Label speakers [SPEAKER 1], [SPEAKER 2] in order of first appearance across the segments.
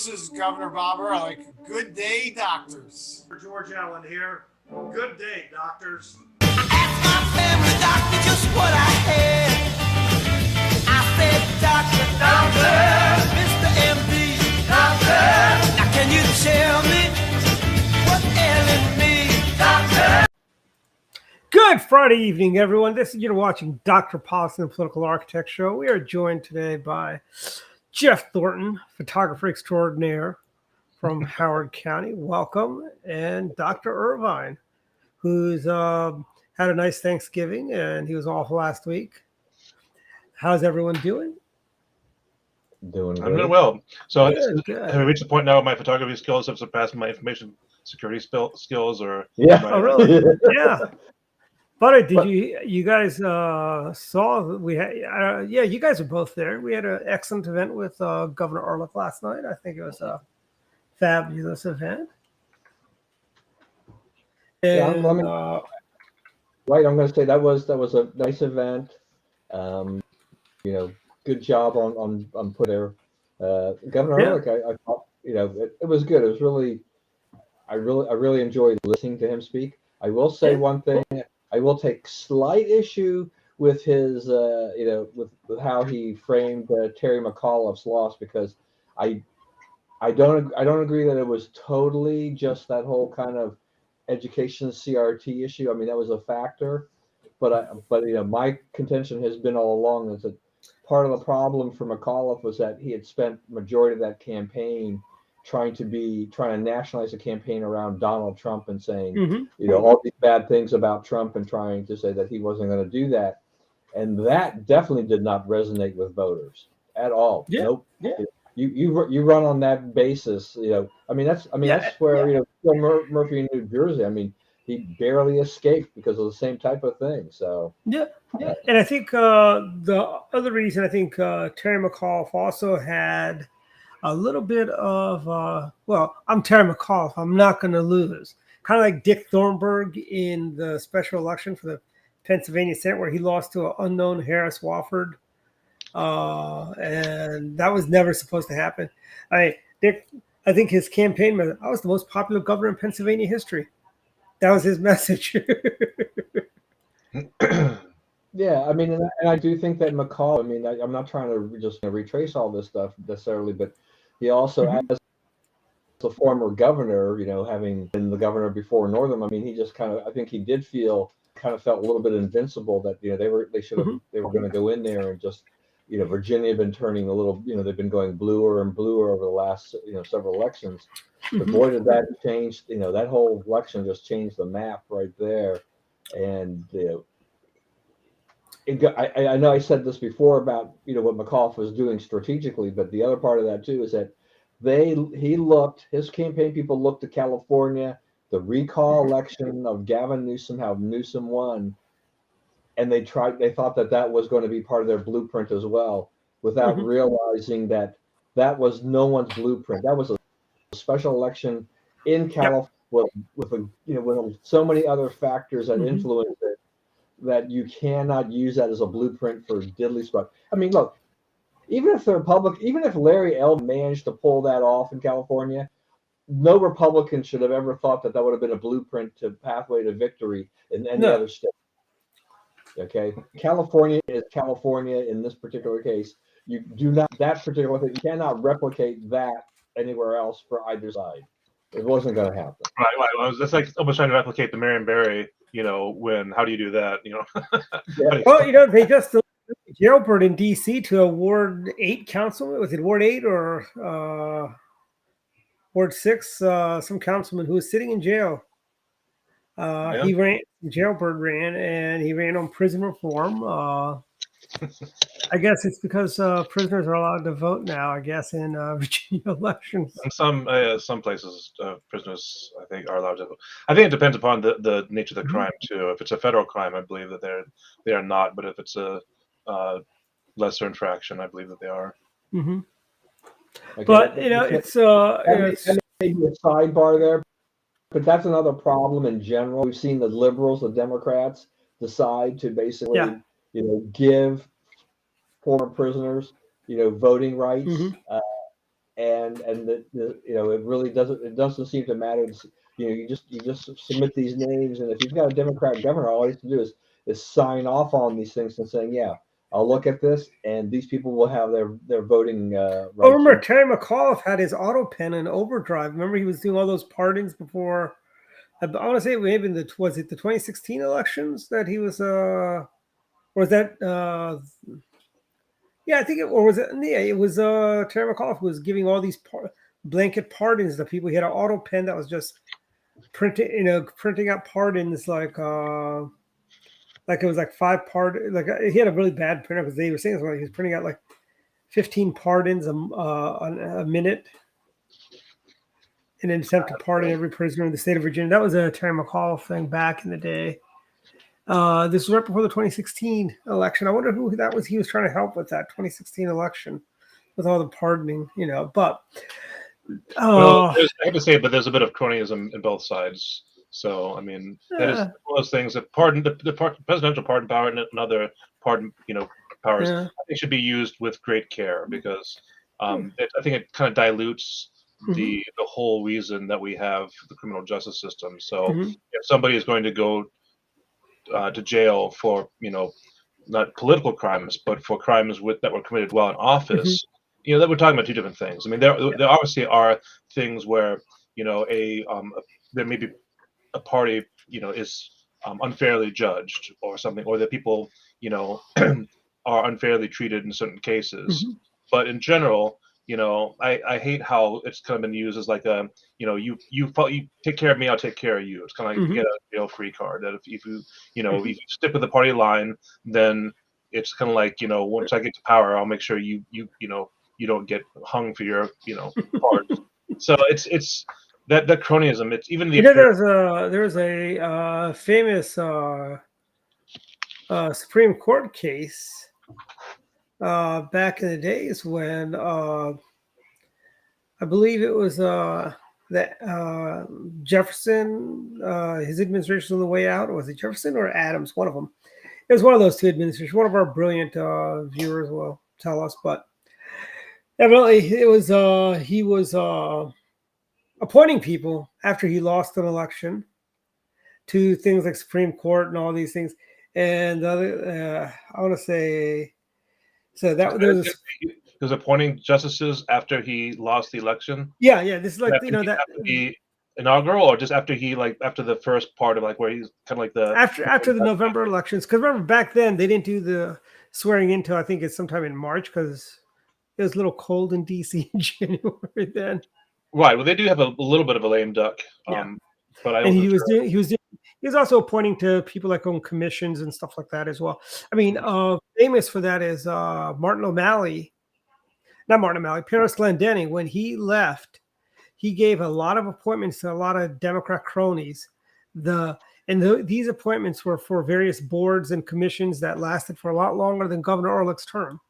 [SPEAKER 1] this is Governor Bobber. I like good day, doctors.
[SPEAKER 2] George Allen here. Good day, doctors.
[SPEAKER 3] Ask my family doctor just what I had. I said, Doctor, doctor, Mr. MD, doctor. Now can you tell me what's ailing me, doctor?
[SPEAKER 4] Good Friday evening, everyone. You're watching Dr. Policy and Political Architect Show. We are joined today by Jeff Thornton, photographer extraordinaire from Howard County. Welcome. And Dr. Irvine, who's had a nice Thanksgiving, and he was off last week. How's everyone doing?
[SPEAKER 5] Doing great.
[SPEAKER 6] I'm doing well. So
[SPEAKER 4] Good.
[SPEAKER 6] have we reached the point now my photography skills have surpassed my information security skills? Or
[SPEAKER 5] Yeah.
[SPEAKER 4] Oh, really? Yeah. But did you guys saw that we had? Yeah, you guys were both there. We had an excellent event with Governor Ehrlich last night. I think it was a fabulous event. And,
[SPEAKER 5] Right, I'm going to say that was a nice event. Good job on put there. Governor Ehrlich, I thought, it was good. It was really, I really enjoyed listening to him speak. I will say one thing. I will take slight issue with his, with how he framed Terry McAuliffe's loss, because I don't agree that it was totally just that whole kind of education CRT issue. I mean, that was a factor, but my contention has been all along is that part of the problem for McAuliffe was that he had spent majority of that campaign trying to nationalize the campaign around Donald Trump and saying, all these bad things about Trump and trying to say that he wasn't going to do that. And that definitely did not resonate with voters at all.
[SPEAKER 4] Yeah.
[SPEAKER 5] Nope. Yeah. You run on that basis, that's where, Phil Murphy in New Jersey, I mean, he barely escaped because of the same type of thing. So,
[SPEAKER 4] yeah. And I think the other reason, I think Terry McAuliffe also had a little bit of, I'm Terry McAuliffe. I'm not going to lose. Kind of like Dick Thornburg in the special election for the Pennsylvania Senate, where he lost to an unknown Harris Wofford. And that was never supposed to happen. I think his campaign message, I was the most popular governor in Pennsylvania history. That was his message.
[SPEAKER 5] Yeah, I mean, and I do think that McCall, I mean, I'm not trying to just retrace all this stuff necessarily, but he also, as a former governor, having been the governor before Northam, I mean, he just I think he did felt a little bit invincible that, they were going to go in there and just, Virginia had been turning a little, they've been going bluer and bluer over the last, several elections. But boy, did that change, that whole election just changed the map right there. And, I know I said this before about, what McAuliffe was doing strategically, but the other part of that too is that his campaign people looked at California, the recall election of Gavin Newsom, how Newsom won, and they thought that was going to be part of their blueprint as well, without realizing that was no one's blueprint. That was a special election in California with so many other factors that influenced it, that you cannot use that as a blueprint for diddly squat. I mean, look, even if Larry Elder managed to pull that off in California, no Republican should have ever thought that would have been a blueprint to pathway to victory in any other state. Okay, California is California in this particular case. You cannot replicate that anywhere else for either side. It wasn't going to happen.
[SPEAKER 6] Right. That's like almost trying to replicate the Marion Barry. How do you do that?
[SPEAKER 5] Yeah.
[SPEAKER 4] Well, they just jailbird in D.C. to a Ward 8 councilman. Was it Ward 8 or Ward 6? Some councilman who was sitting in jail. He jailbird ran, and he ran on prison reform. I guess it's because prisoners are allowed to vote now, I guess, in Virginia elections.
[SPEAKER 6] In some places, prisoners, I think, are allowed to vote. I think it depends upon the nature of the crime, too. If it's a federal crime, I believe that they are not. But if it's a lesser infraction, I believe that they are.
[SPEAKER 4] Mm-hmm.
[SPEAKER 5] Okay.
[SPEAKER 4] But, it's
[SPEAKER 5] maybe a sidebar there. But that's another problem in general. We've seen the liberals, the Democrats, decide to basically, give former prisoners, voting rights, and it really doesn't seem to matter. You just submit these names, and if you've got a Democrat governor, all he has to do is sign off on these things and saying, yeah, I'll look at this, and these people will have their voting rights.
[SPEAKER 4] Oh, remember Terry McAuliffe had his auto pen in overdrive. Remember he was doing all those pardons before. I want to say maybe was it the 2016 elections that he was or was that yeah, I think it, or was it? Yeah, it was Terry McAuliffe who was giving all these blanket pardons to people. He had an auto pen that was just printing out pardons like it was like 5 pardons. Like he had a really bad printer because they were saying he was printing out like 15 pardons a minute in an attempt to pardon every prisoner in the state of Virginia. That was a Terry McAuliffe thing back in the day. This was right before the 2016 election. I wonder who that was. He was trying to help with that 2016 election with all the pardoning, But
[SPEAKER 6] well, I have to say, but there's a bit of cronyism in both sides. So I mean, that is one of those things that the presidential pardon power and other pardon powers I think should be used with great care because I think it kind of dilutes the whole reason that we have the criminal justice system. So if somebody is going to go to jail for not political crimes but for crimes that were committed while in office, that we're talking about two different things. I mean, there obviously are things where there may be a party is unfairly judged or something, or that people are unfairly treated in certain cases. But in general, I hate how it's kind of been used as like a you take care of me, I'll take care of you. It's kind of like you get a jail free card. That if you if you stick with the party line, then it's kind of like once I get to power, I'll make sure you don't get hung for your part. So it's that cronyism. It's even the
[SPEAKER 4] there's a famous Supreme Court case back in the days when I believe it was that Jefferson, his administration on the way out, or was it Jefferson or Adams? One of them. It was one of those two administrations. One of our brilliant viewers will tell us, but evidently it was he was appointing people after he lost an election to things like Supreme Court and all these things. And I want to say, so that
[SPEAKER 6] he was appointing justices after he lost the election.
[SPEAKER 4] Yeah. This is like
[SPEAKER 6] after the inaugural, or just after after the first part of where he's kind of like the
[SPEAKER 4] after the November elections. Because remember back then they didn't do the swearing in until I think it's sometime in March because it was a little cold in DC in January then.
[SPEAKER 6] Right. Well, they do have a little bit of a lame duck. But
[SPEAKER 4] he was also appointing to people like on commissions and stuff like that as well. I mean, famous for that is Pierce Glendenning. When he left, he gave a lot of appointments to a lot of Democrat cronies. These appointments were for various boards and commissions that lasted for a lot longer than Governor Orlick's term.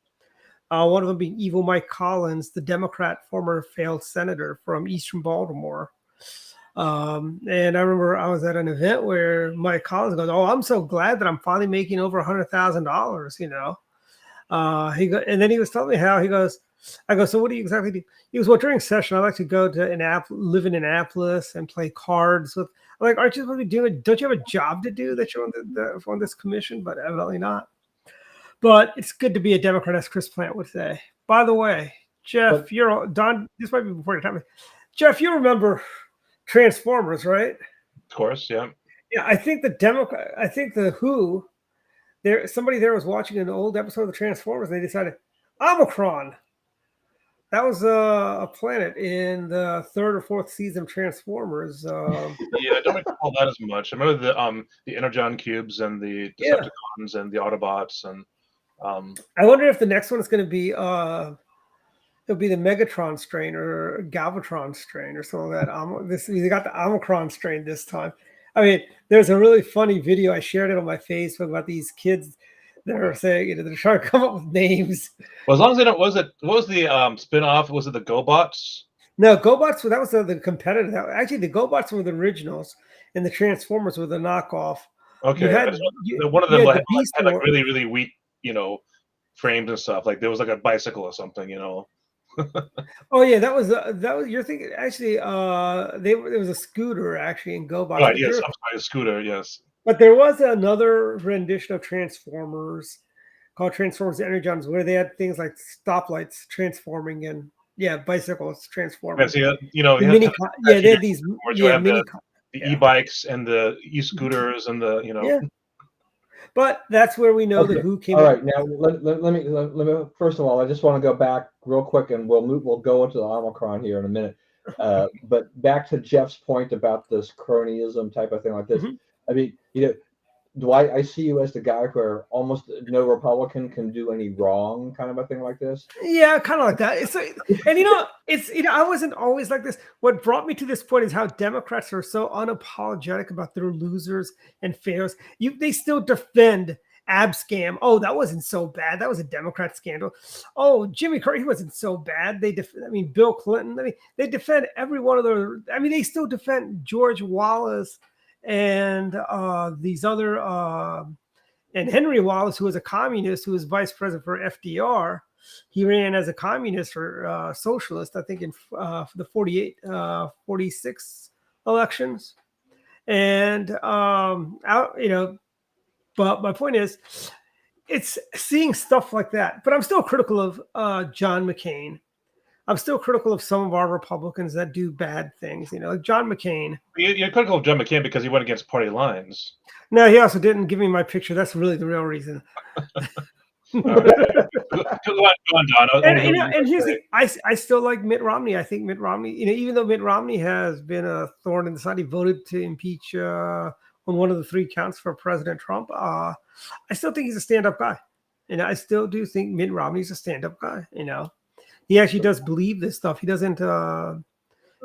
[SPEAKER 4] One of them being Evil Mike Collins, the Democrat former failed senator from Eastern Baltimore. And I remember I was at an event where Mike Collins goes, "Oh, I'm so glad that I'm finally making over $100,000." And then he was telling me how I go, "So what do you exactly do?" He goes, "Well, during session, I like to go to live in Annapolis and play cards with." I'm like, "Aren't you supposed to be doing? Don't you have a job to do that you're on this commission?" But evidently not. But it's good to be a Democrat, as Chris Plant would say. By the way, Jeff, Don. This might be before your time. Jeff, you remember Transformers, right?
[SPEAKER 6] Of course, yeah.
[SPEAKER 4] Yeah, I think the Who. Somebody there was watching an old episode of the Transformers. And they decided Omicron. That was a planet in the 3rd or 4th season of Transformers.
[SPEAKER 6] Yeah, I don't recall that as much. I remember the Energon cubes and the Decepticons and the Autobots and.
[SPEAKER 4] I wonder if the next one is going to be it'll be the Megatron strain or Galvatron strain or something like that. They got the Omicron strain this time. I mean, there's a really funny video. I shared it on my Facebook about these kids that are saying, they're trying to come up with names.
[SPEAKER 6] Well, as long as they don't, what was the spin-off? Was it the GoBots?
[SPEAKER 4] No, GoBots, that was the competitor. Actually, the GoBots were the originals and the Transformers were the knockoff.
[SPEAKER 6] Okay. One of them had like really, really weak, frames and stuff. Like there was like a bicycle or something,
[SPEAKER 4] Oh yeah, that was you're thinking actually. There was a scooter actually in GoBots,
[SPEAKER 6] Right.
[SPEAKER 4] but
[SPEAKER 6] Yes. I'm sorry. Scooter. Yes.
[SPEAKER 4] there was another rendition of Transformers called Transformers Energons where they had things like stoplights transforming and bicycles
[SPEAKER 6] Yeah.
[SPEAKER 4] transforming.
[SPEAKER 6] See,
[SPEAKER 4] The mini, they had these,
[SPEAKER 6] where you have
[SPEAKER 4] mini,
[SPEAKER 6] the
[SPEAKER 4] yeah,
[SPEAKER 6] e-bikes and the e-scooters and the
[SPEAKER 4] yeah. But that's where we know the
[SPEAKER 5] Okay.
[SPEAKER 4] Who came
[SPEAKER 5] All
[SPEAKER 4] up.
[SPEAKER 5] right. Now let me first of all, I just want to go back real quick, and we'll go into the Omicron here in a minute. But back to Jeff's point about this cronyism type of thing like this.
[SPEAKER 4] Mhm.
[SPEAKER 5] I mean, Dwight, I see you as the guy where almost no Republican can do any wrong, kind of a thing like this.
[SPEAKER 4] Yeah, kind of like that. It's like, and it's I wasn't always like this. What brought me to this point is how Democrats are so unapologetic about their losers and failures. They still defend Abscam. Oh, that wasn't so bad. That was a Democrat scandal. Oh, Jimmy Carter, he wasn't so bad. Bill Clinton. They defend every one of their. They still defend George Wallace and these other. And Henry Wallace, who was a communist, who was vice president for FDR, he ran as a communist or socialist, I think, in for the 46 elections. And but my point is, it's seeing stuff like that. But I'm still critical of John McCain. I'm still critical of some of our Republicans that do bad things. Like John McCain.
[SPEAKER 6] You're critical of John McCain because he went against party lines.
[SPEAKER 4] No, he also didn't give me my picture. That's really the real reason.
[SPEAKER 6] Go on, Don.
[SPEAKER 4] And here's the I still like Mitt Romney. I think Mitt Romney, even though Mitt Romney has been a thorn in the side, he voted to impeach on one of the 3 counts for President Trump. I still think he's a stand-up guy. I still do think Mitt Romney's a stand-up guy. He actually does believe this stuff. He doesn't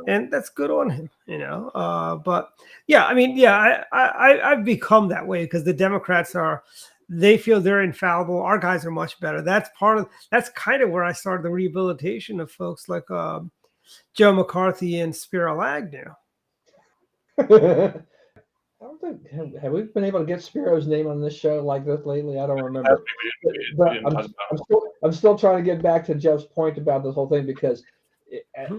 [SPEAKER 4] and that's good on him, but I've become that way because the Democrats they feel they're infallible. Our guys are much better. That's kind of where I started the rehabilitation of folks like Joe McCarthy and Spiro Agnew.
[SPEAKER 5] I don't think have we been able to get Spiro's name on this show like this lately? I don't remember. But I'm still trying to get back to Jeff's point about this whole thing because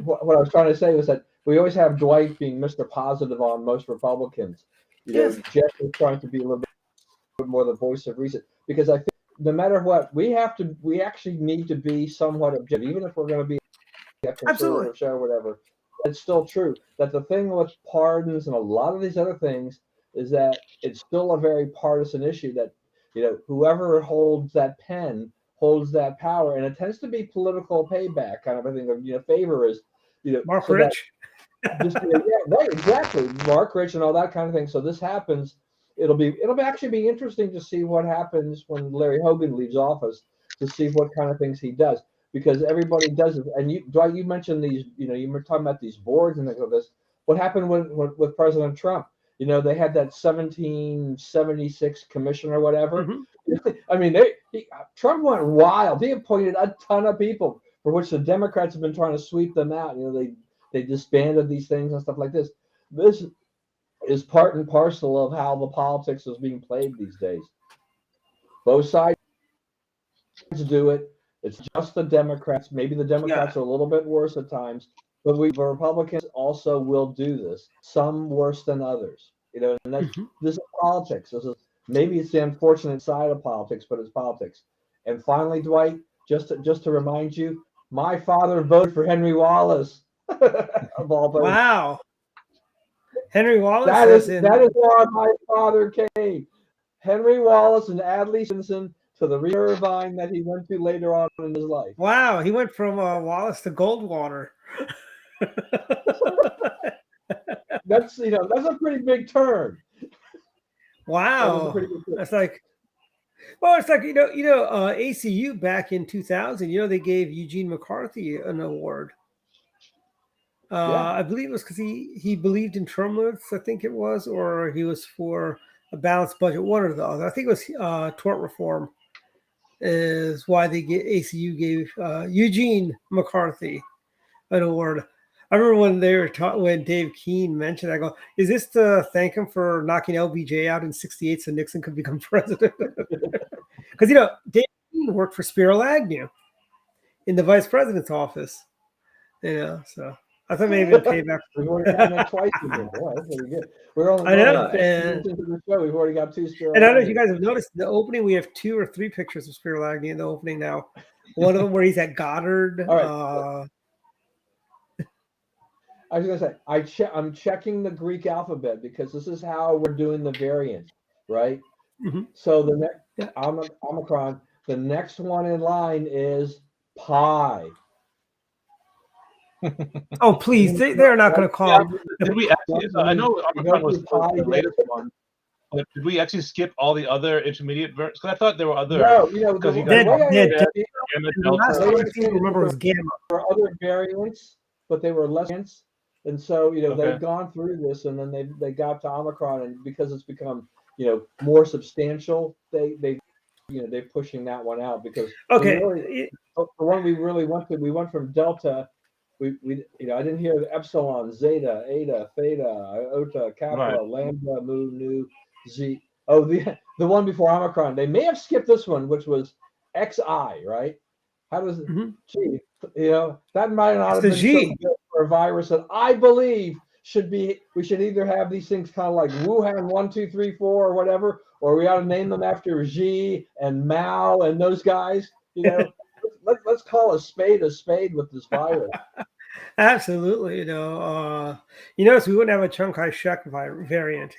[SPEAKER 5] what I was trying to say was that we always have Dwight being Mr. Positive on most Republicans.
[SPEAKER 4] Yes.
[SPEAKER 5] Jeff is trying to be a little bit more the voice of reason because I think no matter what, we actually need to be somewhat objective, even if we're going to be a conservative show or whatever. It's still true that the thing with pardons and a lot of these other things is that it's still a very partisan issue that whoever holds that pen holds that power, and it tends to be political payback kind of a thing. Favor is,
[SPEAKER 4] Mark
[SPEAKER 5] so
[SPEAKER 4] Rich.
[SPEAKER 5] Right, exactly. Mark Rich and all that kind of thing. So this happens. It'll actually be interesting to see what happens when Larry Hogan leaves office to see what kind of things he does because everybody does it. And Dwight, you mentioned these. You were talking about these boards and things like this. What happened with President Trump? They had that 1776 commission or whatever. Mm-hmm. Trump went wild. He appointed a ton of people for which the Democrats have been trying to sweep them out. They disbanded these things and stuff like this. This is part and parcel of how the politics is being played these days. Both sides do it. It's just the Democrats. Maybe the Democrats are a little bit worse at times. But the Republicans also will do this, some worse than others. And this is politics. Maybe it's the unfortunate side of politics, but it's politics. And finally, Dwight, just to remind you, my father voted for Henry Wallace. Of all those.
[SPEAKER 4] Wow. Henry Wallace.
[SPEAKER 5] That is where my father came. Henry Wallace and Adlai Stinson to the Irvine that he went to later on in his life.
[SPEAKER 4] Wow, he went from Wallace to Goldwater.
[SPEAKER 5] That's a pretty big turn.
[SPEAKER 4] Wow, that's like, ACU back in 2000. They gave Eugene McCarthy an award. I believe it was because he believed in term limits. I think it was, or he was for a balanced budget. One or the other. I think it was tort reform. Is why ACU gave Eugene McCarthy an award. I remember when they were when Dave Keene mentioned, I go, "Is this to thank him for knocking LBJ out in '68 so Nixon could become president?" Because Dave Keene worked for Spiro Agnew, in the vice president's office. So I thought maybe it'd pay back.
[SPEAKER 5] We've already gotten that twice. Wow, that's pretty good. We're only
[SPEAKER 4] I know,
[SPEAKER 5] like 15
[SPEAKER 4] and-
[SPEAKER 5] minutes into the show. We've already got 2 sterile.
[SPEAKER 4] And I don't know if you guys have noticed in the opening, we have 2 or 3 pictures of Spiro Agnew in the opening now. One of them where he's at Goddard.
[SPEAKER 5] All right. I was gonna say I'm checking the Greek alphabet because this is how we're doing the variant, right?
[SPEAKER 4] Mhm.
[SPEAKER 5] So the next
[SPEAKER 4] Yeah.
[SPEAKER 5] Omicron, the next one in line is pi.
[SPEAKER 4] Oh, please! They're not going to call.
[SPEAKER 6] Did we actually? I know Omicron was the latest one, but did we actually skip all the other intermediate variants? Because I thought there were other.
[SPEAKER 5] No, the
[SPEAKER 6] because you
[SPEAKER 5] way
[SPEAKER 6] got
[SPEAKER 5] I understand it,
[SPEAKER 6] Gamma,
[SPEAKER 4] The last
[SPEAKER 6] Delta.
[SPEAKER 4] one I seem to remember was Gamma.
[SPEAKER 5] there were other variants, but they were less variants. And so,
[SPEAKER 6] Okay.
[SPEAKER 5] they've gone through this, and then they got to Omicron, and because it's become, more substantial, they're pushing that one out because
[SPEAKER 4] Okay.
[SPEAKER 5] the one we really went to, we went from Delta. We I didn't hear the Epsilon, Zeta, Eta, Theta, Iota, Kappa,
[SPEAKER 6] Right.
[SPEAKER 5] Lambda, Mu, Nu, Z. Oh, the one before Omicron. They may have skipped this one, which was XI, right? How does it?
[SPEAKER 4] Mhm.
[SPEAKER 5] Gee, that might not have
[SPEAKER 4] It's
[SPEAKER 5] been
[SPEAKER 4] a G.
[SPEAKER 5] so good for a virus that I believe we should either have these things kind of like Wuhan 1, 2, 3, 4 or whatever, or we ought to name them after Xi and Mao and those guys. Let's call a spade with this virus.
[SPEAKER 4] Absolutely. You notice we wouldn't have a Chiang Kai-shek variant.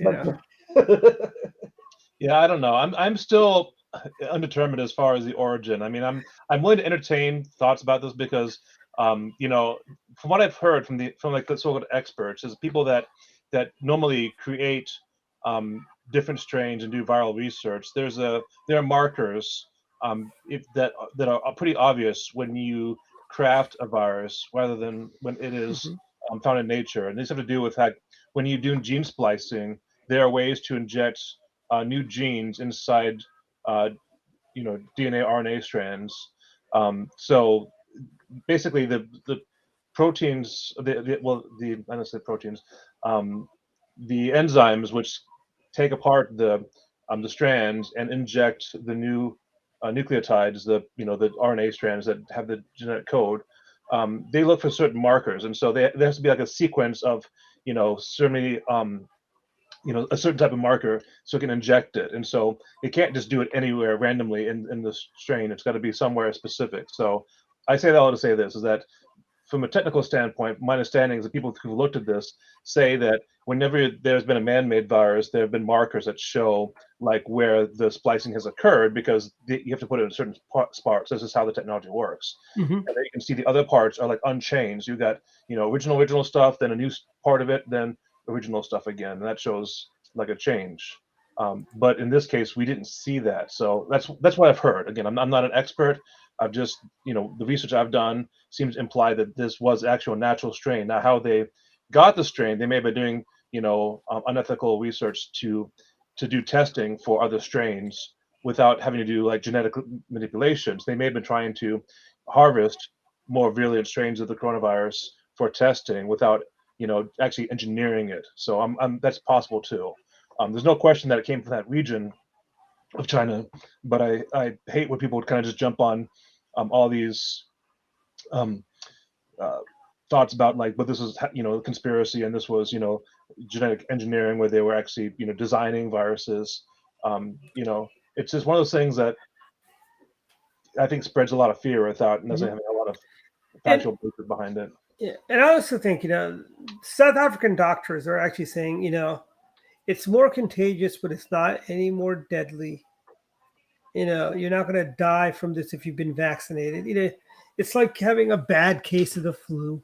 [SPEAKER 6] Yeah, I don't know. I'm still undetermined as far as the origin. I mean, I'm willing to entertain thoughts about this because, from what I've heard from the so-called experts, is people that normally create different strains and do viral research. There are markers that are pretty obvious when you craft a virus rather than when it is found in nature, and these have to do with when you do gene splicing, there are ways to inject new genes inside DNA RNA strands. So basically the proteins, I don't say proteins, the enzymes which take apart the strands and inject the new nucleotides, the RNA strands that have the genetic code. They look for certain markers, and so there has to be like a sequence of certainly a certain type of marker so it can inject it, and so it can't just do it anywhere randomly in the strain. It's got to be somewhere specific. So I say that all to say this is that from a technical standpoint, my understanding is that people who looked at this say that whenever there's been a man-made virus, there have been markers that show like where the splicing has occurred because you have to put it in certain spots. This is how the technology works.
[SPEAKER 4] Mhm.
[SPEAKER 6] And then you can see the other parts are like unchanged. You got original stuff, then a new part of it, then original stuff again, and that shows like a change. But in this case, we didn't see that. So that's what I've heard. Again, I'm not an expert. I've just, the research I've done seems to imply that this was actual natural strain. Now, how they got the strain, they may have been doing, unethical research to do testing for other strains without having to do like genetic manipulations. They may have been trying to harvest more virulent strains of the coronavirus for testing without, actually engineering it. So that's possible too. There's no question that it came from that region of China, but I hate when people would kind of just jump on all these thoughts about like, but this is conspiracy and this was genetic engineering where they were actually designing viruses. It's just one of those things that I think spreads a lot of fear without necessarily having a lot of factual basis behind it.
[SPEAKER 4] Yeah, and I also think South African doctors are actually saying it's more contagious, but it's not any more deadly. You're not going to die from this if you've been vaccinated. It's like having a bad case of the flu.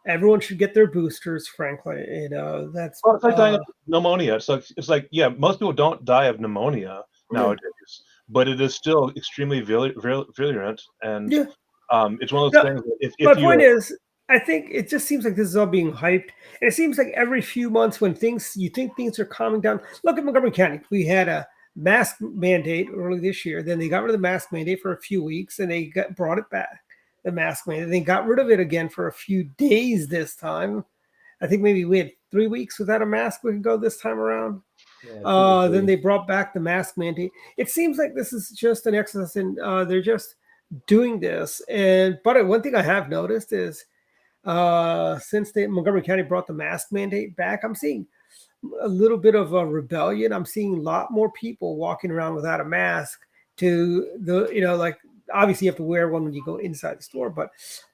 [SPEAKER 4] Everyone should get their boosters. Frankly, that's
[SPEAKER 6] it's like dying of pneumonia. It's like most people don't die of pneumonia nowadays, but it is still extremely virulent, and it's one of those things. If
[SPEAKER 4] my point is, I think it just seems like this is all being hyped, and it seems like every few months when you think things are calming down. Look at Montgomery County. We had a mask mandate early this year. Then they got rid of the mask mandate for a few weeks, and they brought it back. The mask mandate. They got rid of it again for a few days this time. I think maybe we had 3 weeks without a mask. We could go this time around. Then they brought back the mask mandate. It seems like this is just an exercise in they're just doing this. But one thing I have noticed is since Montgomery County brought the mask mandate back, I'm seeing a little bit of a rebellion. I'm seeing a lot more people walking around without a mask. Like obviously you have to wear one when you go inside the store, but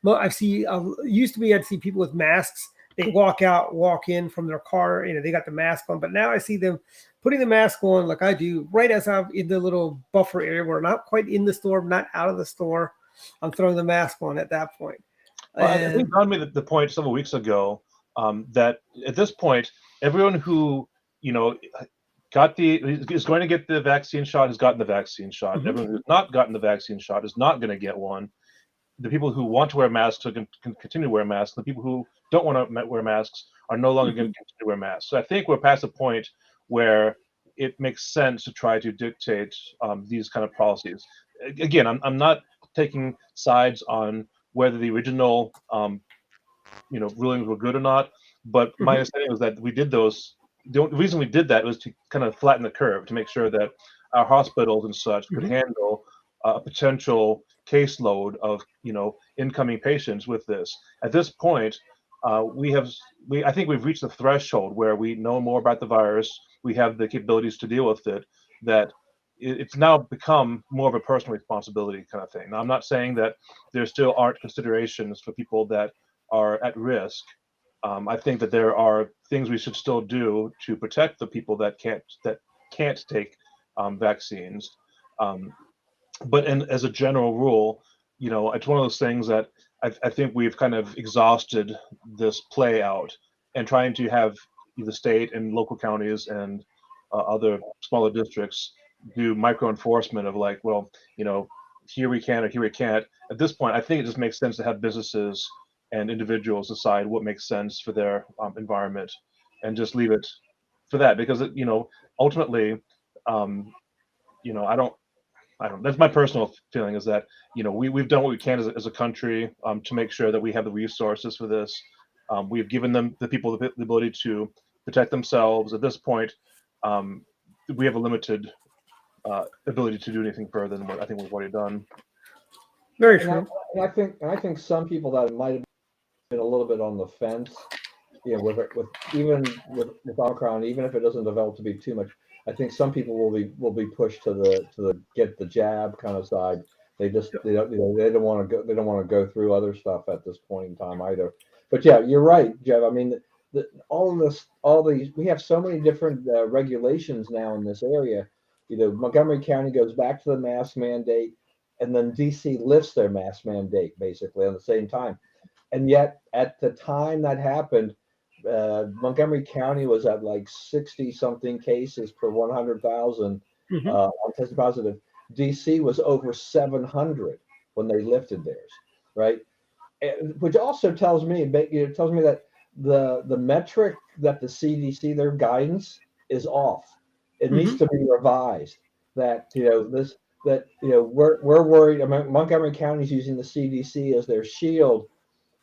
[SPEAKER 4] I see. Used to be I'd see people with masks. They walk in from their car. They got the mask on, but now I see them putting the mask on like I do, right as I'm in the little buffer area where I'm not quite in the store, not out of the store. I'm throwing the mask on at that point.
[SPEAKER 6] Well, I think Don made the point several weeks ago that at this point, everyone who is going to get the vaccine shot has gotten the vaccine shot.
[SPEAKER 4] Mhm.
[SPEAKER 6] Everyone who's not gotten the vaccine shot is not going to get one. The people who want to wear masks can continue to wear masks. The people who don't want to wear masks are no longer going to continue to wear masks. So I think we're past the point where it makes sense to try to dictate these kind of policies. Again, I'm not taking sides on whether the original rulings were good or not, but my understanding was that we did those. The reason we did that was to kind of flatten the curve, to make sure that our hospitals and such could handle a potential caseload of incoming patients with this. At this point, I think we've reached the threshold where we know more about the virus. We have the capabilities to deal with it. That it's now become more of a personal responsibility kind of thing. Now, I'm not saying that there still aren't considerations for people that are at risk. I think that there are things we should still do to protect the people that can't take vaccines. But as a general rule, it's one of those things that I think we've kind of exhausted this play out, and trying to have the state and local counties and other smaller districts do micro enforcement of like, well, here we can or here we can't. At this point, I think it just makes sense to have businesses and individuals decide what makes sense for their environment, and just leave it for that, because ultimately, I don't. That's my personal feeling, is that we've done what we can as a country to make sure that we have the resources for this. We've given the people the ability to protect themselves. At this point, we have a limited ability to do anything further than what I think we've already done.
[SPEAKER 4] Very
[SPEAKER 5] And I,
[SPEAKER 4] true.
[SPEAKER 5] and I think some people that might have been a little bit on the fence, with Omicron, even if it doesn't develop to be too much, I think some people will be pushed to the get the jab kind of side. They don't want to go through other stuff at this point in time either. But yeah, you're right, Jeff. I mean, all these, we have so many different regulations now in this area. Montgomery County goes back to the mask mandate, and then DC lifts their mask mandate basically on the same time. And yet, at the time that happened, Montgomery County was at like 60 something cases per 100,000 on tested positive. DC was over 700 when they lifted theirs, right? Which also tells me that the metric that the CDC, their guidance, is off. It needs to be revised. That we're worried. I mean, Montgomery County is using the CDC as their shield,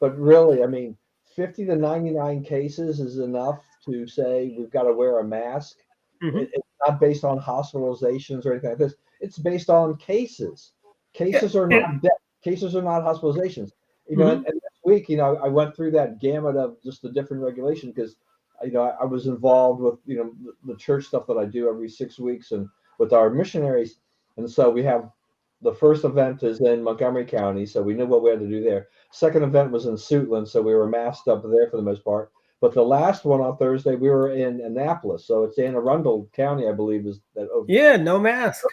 [SPEAKER 5] but really, I mean, 50 to 99 cases is enough to say we've got to wear a mask. It's not based on hospitalizations or anything like this. It's based on cases. Cases are not death. Cases are not hospitalizations. And this week, I went through that gamut of just the different regulations because, I was involved with, the church stuff that I do every 6 weeks and with our missionaries. And so we have the first event is in Montgomery County, so we knew what we had to do there. Second event was in Suitland, so we were masked up there for the most part. But the last one on Thursday, we were in Annapolis, so it's Anne Arundel County, I believe, is that.
[SPEAKER 4] Yeah, no mask.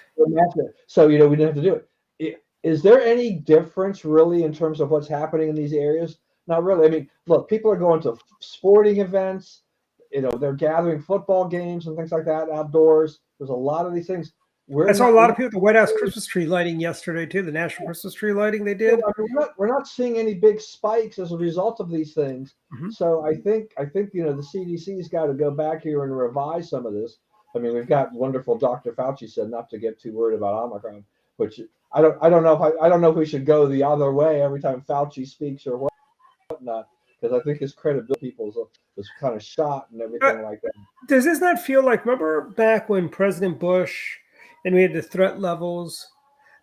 [SPEAKER 5] So we didn't have to do it. Is there any difference really in terms of what's happening in these areas? Not really. I mean, look, people are going to sporting events. They're gathering football games and things like that outdoors. There's a lot of these things.
[SPEAKER 4] I saw a lot of people at the White House Christmas tree lighting yesterday too. The National Christmas tree lighting they did.
[SPEAKER 5] I mean, we're not seeing any big spikes as a result of these things. So I think the CDC's got to go back here and revise some of this. I mean, we've got wonderful Dr. Fauci said not to get too worried about Omicron, which I don't know if we should go the other way every time Fauci speaks or whatnot, because I think his credibility is kind of shot and everything like that.
[SPEAKER 4] Does this not feel like, remember back when President Bush and we had the threat levels,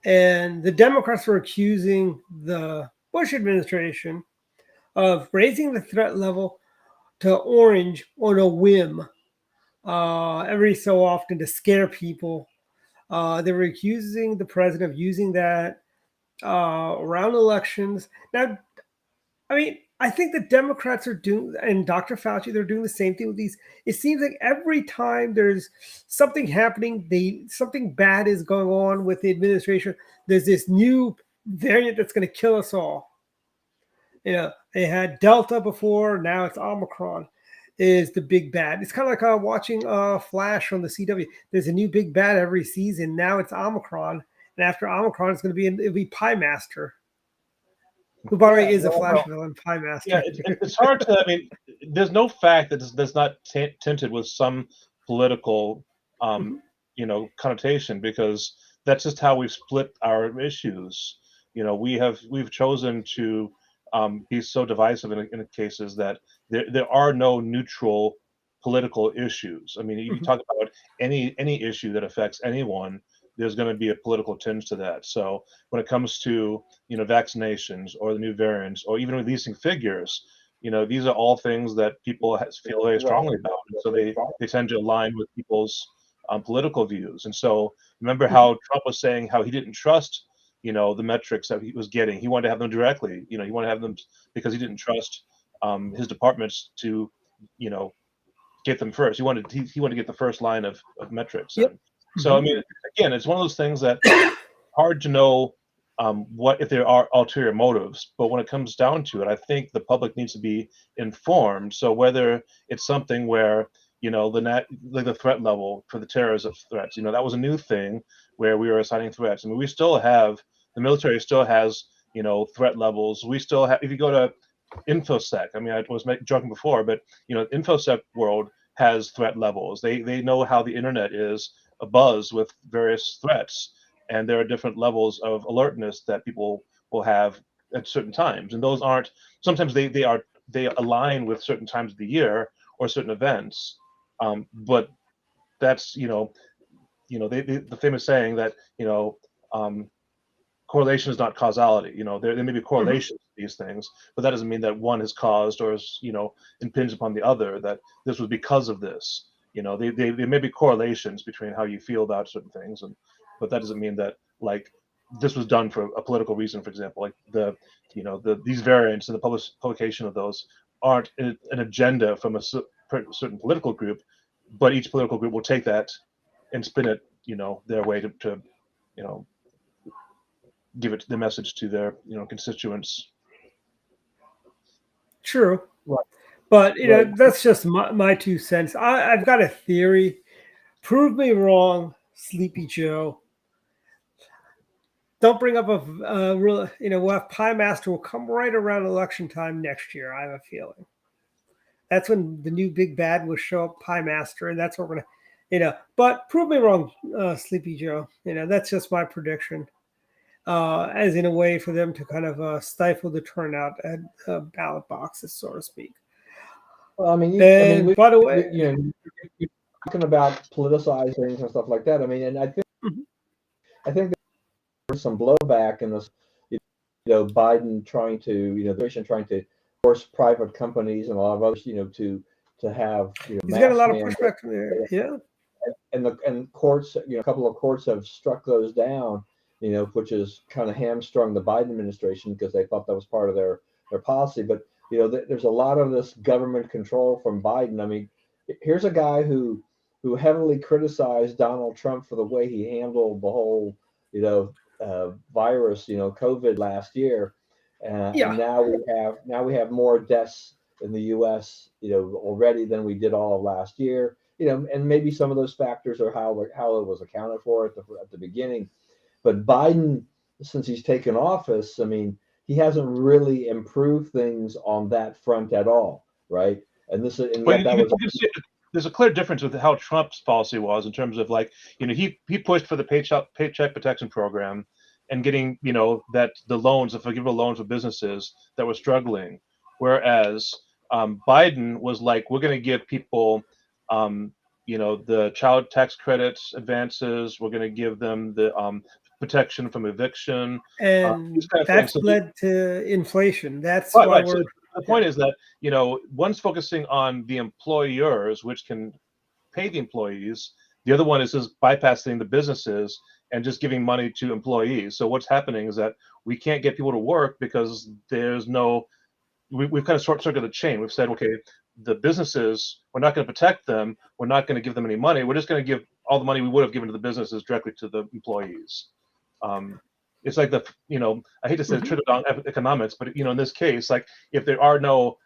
[SPEAKER 4] And the Democrats were accusing the Bush administration of raising the threat level to orange on a whim every so often to scare people. They were accusing the president of using that around elections. Now, I mean, I think the Democrats are doing, and Dr. Fauci, they're doing the same thing with these. It seems like every time there's something happening, something bad is going on with the administration. There's this new variant that's going to kill us all. You know, they had Delta before, now it's Omicron is the big bad. It's kind of like watching Flash on the CW. There's a new big bad every season. Now it's Omicron, and after Omicron, it's going to be it'll be Pie Master, who by the way is a Flash villain, Pie Master.
[SPEAKER 6] Yeah, it's hard to. I mean, there's no fact that that's not tinted with some political, connotation, because that's just how we've split our issues. We've chosen to be so divisive in cases that there are no neutral political issues. I mean, you talk about any issue that affects anyone, there's going to be a political tinge to that. So when it comes to vaccinations or the new variants or even releasing figures, these are all things that people feel very strongly about, and so they tend to align with people's political views. And so remember how Trump was saying how he didn't trust the metrics that he was getting. He wanted to have them directly. He wanted to have them because he didn't trust his departments to get them first. He wanted to get the first line of metrics.
[SPEAKER 4] Yep.
[SPEAKER 6] So I mean, again, it's one of those things that hard to know what if there are ulterior motives. But when it comes down to it, I think the public needs to be informed. So whether it's something where the threat level for the terrorism threats, that was a new thing where we were assigning threats. I mean, the military still has threat levels. We still have, if you go to InfoSec, I mean, I was joking before, but InfoSec world has threat levels. They know how the internet is abuzz with various threats, and there are different levels of alertness that people will have at certain times, and those aren't sometimes they align with certain times of the year or certain events, but that's the famous saying that correlation is not causality. There may be correlations to these things, but that doesn't mean that one has caused or is impinged upon the other, that this was because of this. There may be correlations between how you feel about certain things, but that doesn't mean that like this was done for a political reason. For example, like these variants and the publication of those aren't an agenda from a certain political group, but each political group will take that and spin it their way to give it the message to their constituents.
[SPEAKER 4] True.
[SPEAKER 5] Right.
[SPEAKER 4] But that's just my 2 cents. I've got a theory. Prove me wrong, Sleepy Joe. Don't bring up real. We'll have Pie Master will come right around election time next year. I have a feeling. That's when the new big bad will show up, Pie Master, and that's what we're gonna, But prove me wrong, Sleepy Joe. That's just my prediction. As in a way for them to kind of stifle the turnout at ballot boxes, so to speak.
[SPEAKER 5] Well,
[SPEAKER 4] By the way,
[SPEAKER 5] you're talking about politicized things and stuff like that. I mean, and I think there's some blowback in this, Biden trying to force private companies and a lot of others, to have,
[SPEAKER 4] he's got a lot of pushback from there. Yeah,
[SPEAKER 5] and courts, a couple of courts have struck those down, which has kind of hamstrung the Biden administration because they thought that was part of their policy. But there's a lot of this government control from Biden. I mean, here's a guy who heavily criticized Donald Trump for the way he handled the whole, virus, COVID last year, and now we have more deaths in the U.S., already than we did all of last year. And maybe some of those factors are how it was accounted for at the beginning. But Biden, since he's taken office, I mean, he hasn't really improved things on that front at all, right? And
[SPEAKER 6] There's a clear difference with how Trump's policy was in terms of he pushed for the paycheck protection program and getting that the forgivable loans for businesses that were struggling, whereas Biden was like, we're going to give people the child tax credits advances, we're going to give them the protection from eviction,
[SPEAKER 4] And
[SPEAKER 6] these kind of
[SPEAKER 4] that's
[SPEAKER 6] things. So
[SPEAKER 4] led to inflation. That's
[SPEAKER 6] right,
[SPEAKER 4] why
[SPEAKER 6] right. So
[SPEAKER 4] we're
[SPEAKER 6] the point is that one's focusing on the employers, which can pay the employees. The other one is just bypassing the businesses and just giving money to employees. So what's happening is that we can't get people to work because there's no. We've kind of short-circuited the chain. We've said, okay, the businesses, we're not going to protect them. We're not going to give them any money. We're just going to give all the money we would have given to the businesses directly to the employees. It's like I hate to say trickle-down economics, but in this case, like if there are no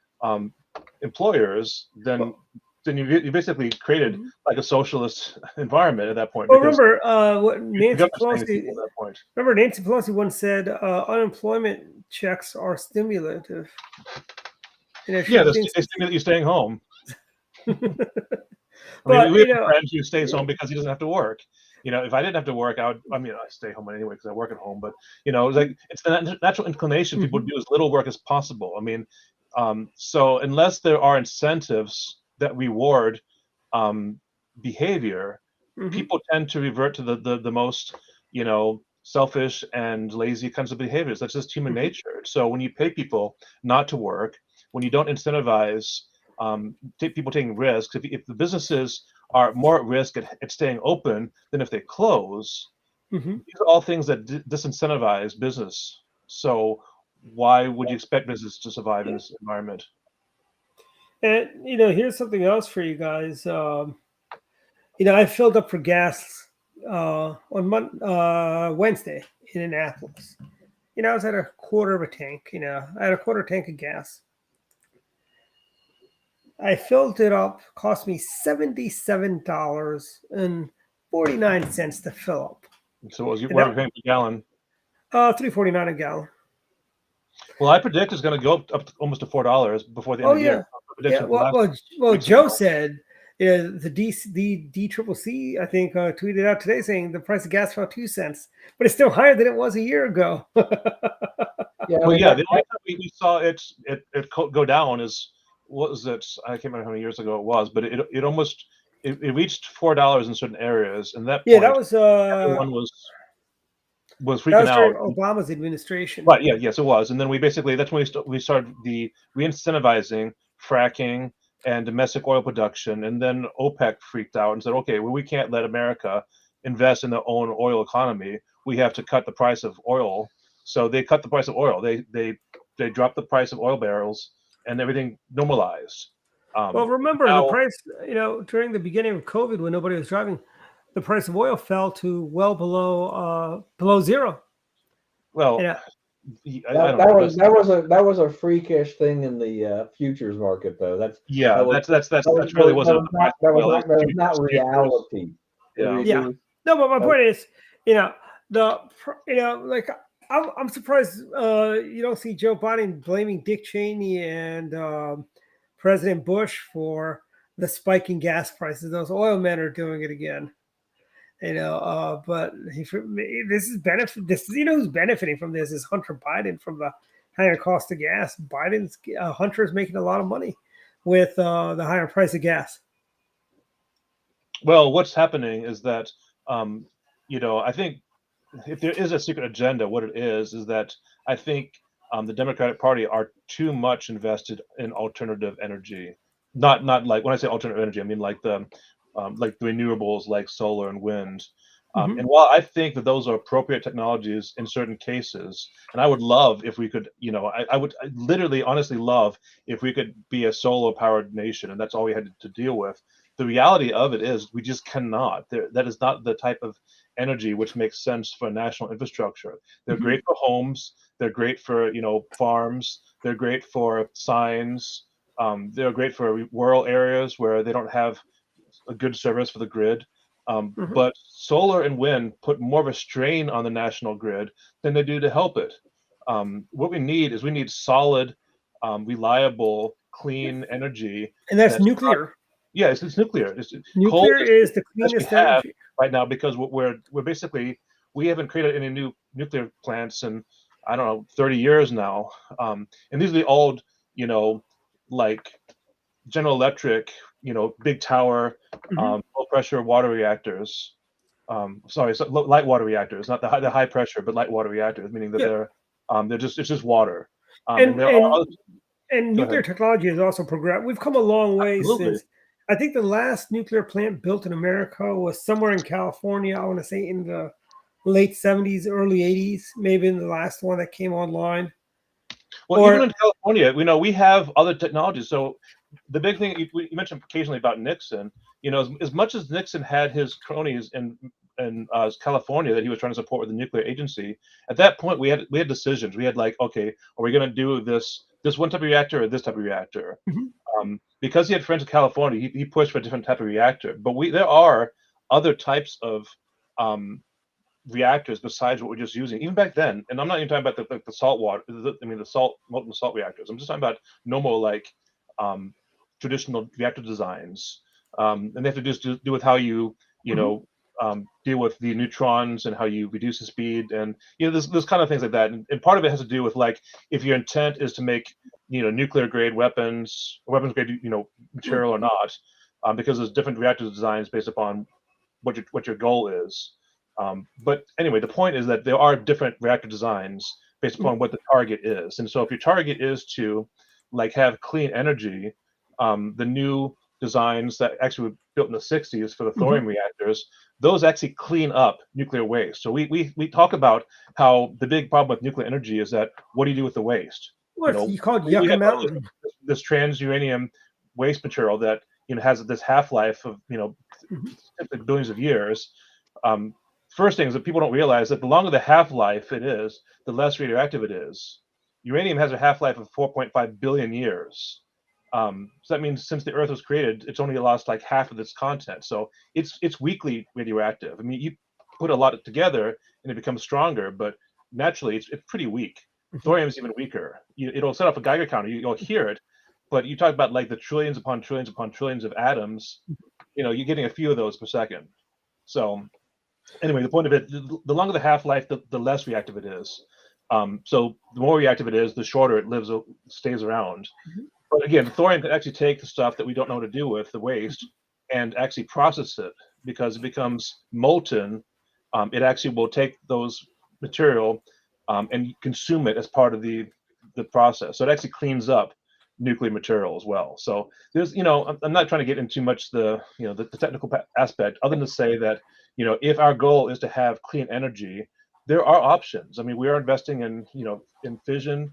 [SPEAKER 6] employers, then you basically created like a socialist environment at that point.
[SPEAKER 4] Well,
[SPEAKER 6] Because
[SPEAKER 4] remember what
[SPEAKER 6] the
[SPEAKER 4] Nancy
[SPEAKER 6] government's paying
[SPEAKER 4] Pelosi.
[SPEAKER 6] these people at that point.
[SPEAKER 4] Remember, Nancy Pelosi once said unemployment checks are stimulative.
[SPEAKER 6] Yeah, they stimulate you staying home.
[SPEAKER 4] But
[SPEAKER 6] we have a friend who stays home because he doesn't have to work. If I didn't have to work, I stay home anyway because I work at home. But it's the natural inclination people to do as little work as possible. So unless there are incentives that reward behavior, people tend to revert to the most selfish and lazy kinds of behaviors. That's just human nature. So when you pay people not to work, when you don't incentivize people taking risks, if the businesses are more at risk at staying open than if they close, these are all things that disincentivize business. So why would you expect business to survive in this environment?
[SPEAKER 4] And here's something else for you guys. I filled up for gas on Wednesday in Annapolis. I was at a quarter of a tank. I had a quarter tank of gas. I filled it up. Cost me $77.49 to fill up.
[SPEAKER 6] So what are we paying per gallon?
[SPEAKER 4] $3.49 a gallon.
[SPEAKER 6] Well, I predict it's going to go up to almost to $4 before the end of the year.
[SPEAKER 4] Yeah. Well, Joe said, the DCCC, I think, tweeted out today saying the price of gas fell 2 cents, but it's still higher than it was a year ago.
[SPEAKER 6] The only time we saw it go down is, what was it? I can't remember how many years ago it was, but it almost reached $4 in certain areas, and that point,
[SPEAKER 4] that was
[SPEAKER 6] everyone was freaking
[SPEAKER 4] that was during
[SPEAKER 6] out.
[SPEAKER 4] Obama's administration.
[SPEAKER 6] Right? Yes, it was. And then that's when we started the re-incentivizing fracking and domestic oil production, and then OPEC freaked out and said, okay, well, we can't let America invest in their own oil economy. We have to cut the price of oil. So they cut the price of oil. They dropped the price of oil barrels, and everything normalized.
[SPEAKER 4] Well, remember the price, during the beginning of COVID when nobody was driving, the price of oil fell to well below zero.
[SPEAKER 6] Well,
[SPEAKER 5] that was a freakish thing in the futures market, though. That was not reality.
[SPEAKER 4] Yeah. No, but my point is, I'm surprised you don't see Joe Biden blaming Dick Cheney and President Bush for the spiking gas prices. Those oil men are doing it again. But this is benefit. Who's benefiting from this is Hunter Biden from the higher cost of gas. Hunter is making a lot of money with the higher price of gas.
[SPEAKER 6] Well, what's happening is that I think if there is a secret agenda, what it is that I think the Democratic Party are too much invested in alternative energy. Not like, when I say alternative energy, I mean like the renewables, like solar and wind. And while I think that those are appropriate technologies in certain cases, and I would love if we could, I would literally honestly love if we could be a solar powered nation and that's all we had to deal with. The reality of it is we just cannot. That is not the type of energy which makes sense for national infrastructure. They're great for homes. They're great for farms. They're great for signs. They're great for rural areas where they don't have a good service for the grid. But solar and wind put more of a strain on the national grid than they do to help it. What we need solid, reliable, clean energy.
[SPEAKER 4] And that's nuclear.
[SPEAKER 6] It's nuclear.
[SPEAKER 4] Nuclear is the cleanest energy
[SPEAKER 6] right now, because we're basically, we haven't created any new nuclear plants in, I don't know, 30 years now. And these are the old, like General Electric, big tower, low pressure water reactors. sorry, so light water reactors, not the high pressure, but light water reactors, meaning that
[SPEAKER 4] Yeah.
[SPEAKER 6] they're just it's just water.
[SPEAKER 4] And
[SPEAKER 6] There are other,
[SPEAKER 4] and
[SPEAKER 6] go
[SPEAKER 4] nuclear
[SPEAKER 6] ahead.
[SPEAKER 4] technology has also progressed. We've come a long way
[SPEAKER 6] Absolutely.
[SPEAKER 4] since. I think the last nuclear plant built in America was somewhere in California. I want to say in the late 70s, early 80s, maybe in the last one that came online.
[SPEAKER 6] Well, even
[SPEAKER 4] Or
[SPEAKER 6] in California, we have other technologies. So the big thing you mentioned occasionally about Nixon, as much as Nixon had his cronies in California that he was trying to support with the nuclear agency, at that point we had decisions. We had like, okay, are we going to do this one type of reactor or this type of reactor?
[SPEAKER 4] Mhm.
[SPEAKER 6] Because he had friends in California, he pushed for a different type of reactor. But there are other types of reactors besides what we're just using, even back then. And I'm not even talking about the salt water. The molten salt reactors. I'm just talking about normal traditional reactor designs, and they have to just do with how you deal with the neutrons and how you reduce the speed, and there's kind of things like that. And part of it has to do with like if your intent is to make nuclear grade weapons grade material or not, because there's different reactor designs based upon what your goal is. But anyway, the point is that there are different reactor designs based upon what the target is. And so if your target is to like have clean energy, the new designs that actually were built in the 60s for the thorium reactors, those actually clean up nuclear waste. So we talk about how the big problem with nuclear energy is that what do you do with the waste?
[SPEAKER 4] what's you called
[SPEAKER 6] We
[SPEAKER 4] Yucca
[SPEAKER 6] have
[SPEAKER 4] Mountain?
[SPEAKER 6] this trans uranium waste material that has this half-life of billions of years. First thing is that people don't realize that the longer the half-life it is, the less radioactive it is. Uranium has a half-life of 4.5 billion years. So that means since the Earth was created, it's only lost like half of its content. So it's weakly radioactive. I mean, you put a lot together and it becomes stronger, but naturally it's pretty weak. Thorium is even weaker. It'll set off a Geiger counter. You'll hear it, but you talk about like the trillions upon trillions upon trillions of atoms. You're getting a few of those per second. So anyway, the point of it, the longer the half-life, the less reactive it is. So the more reactive it is, the shorter it stays around. But again, thorium can actually take the stuff that we don't know what to do with, the waste, and actually process it because it becomes molten. It actually will take those material and consume it as part of the process. So it actually cleans up nuclear material as well. So there's, I'm not trying to get into too much the technical aspect, other than to say that, if our goal is to have clean energy, there are options. I mean, we are investing in, in fission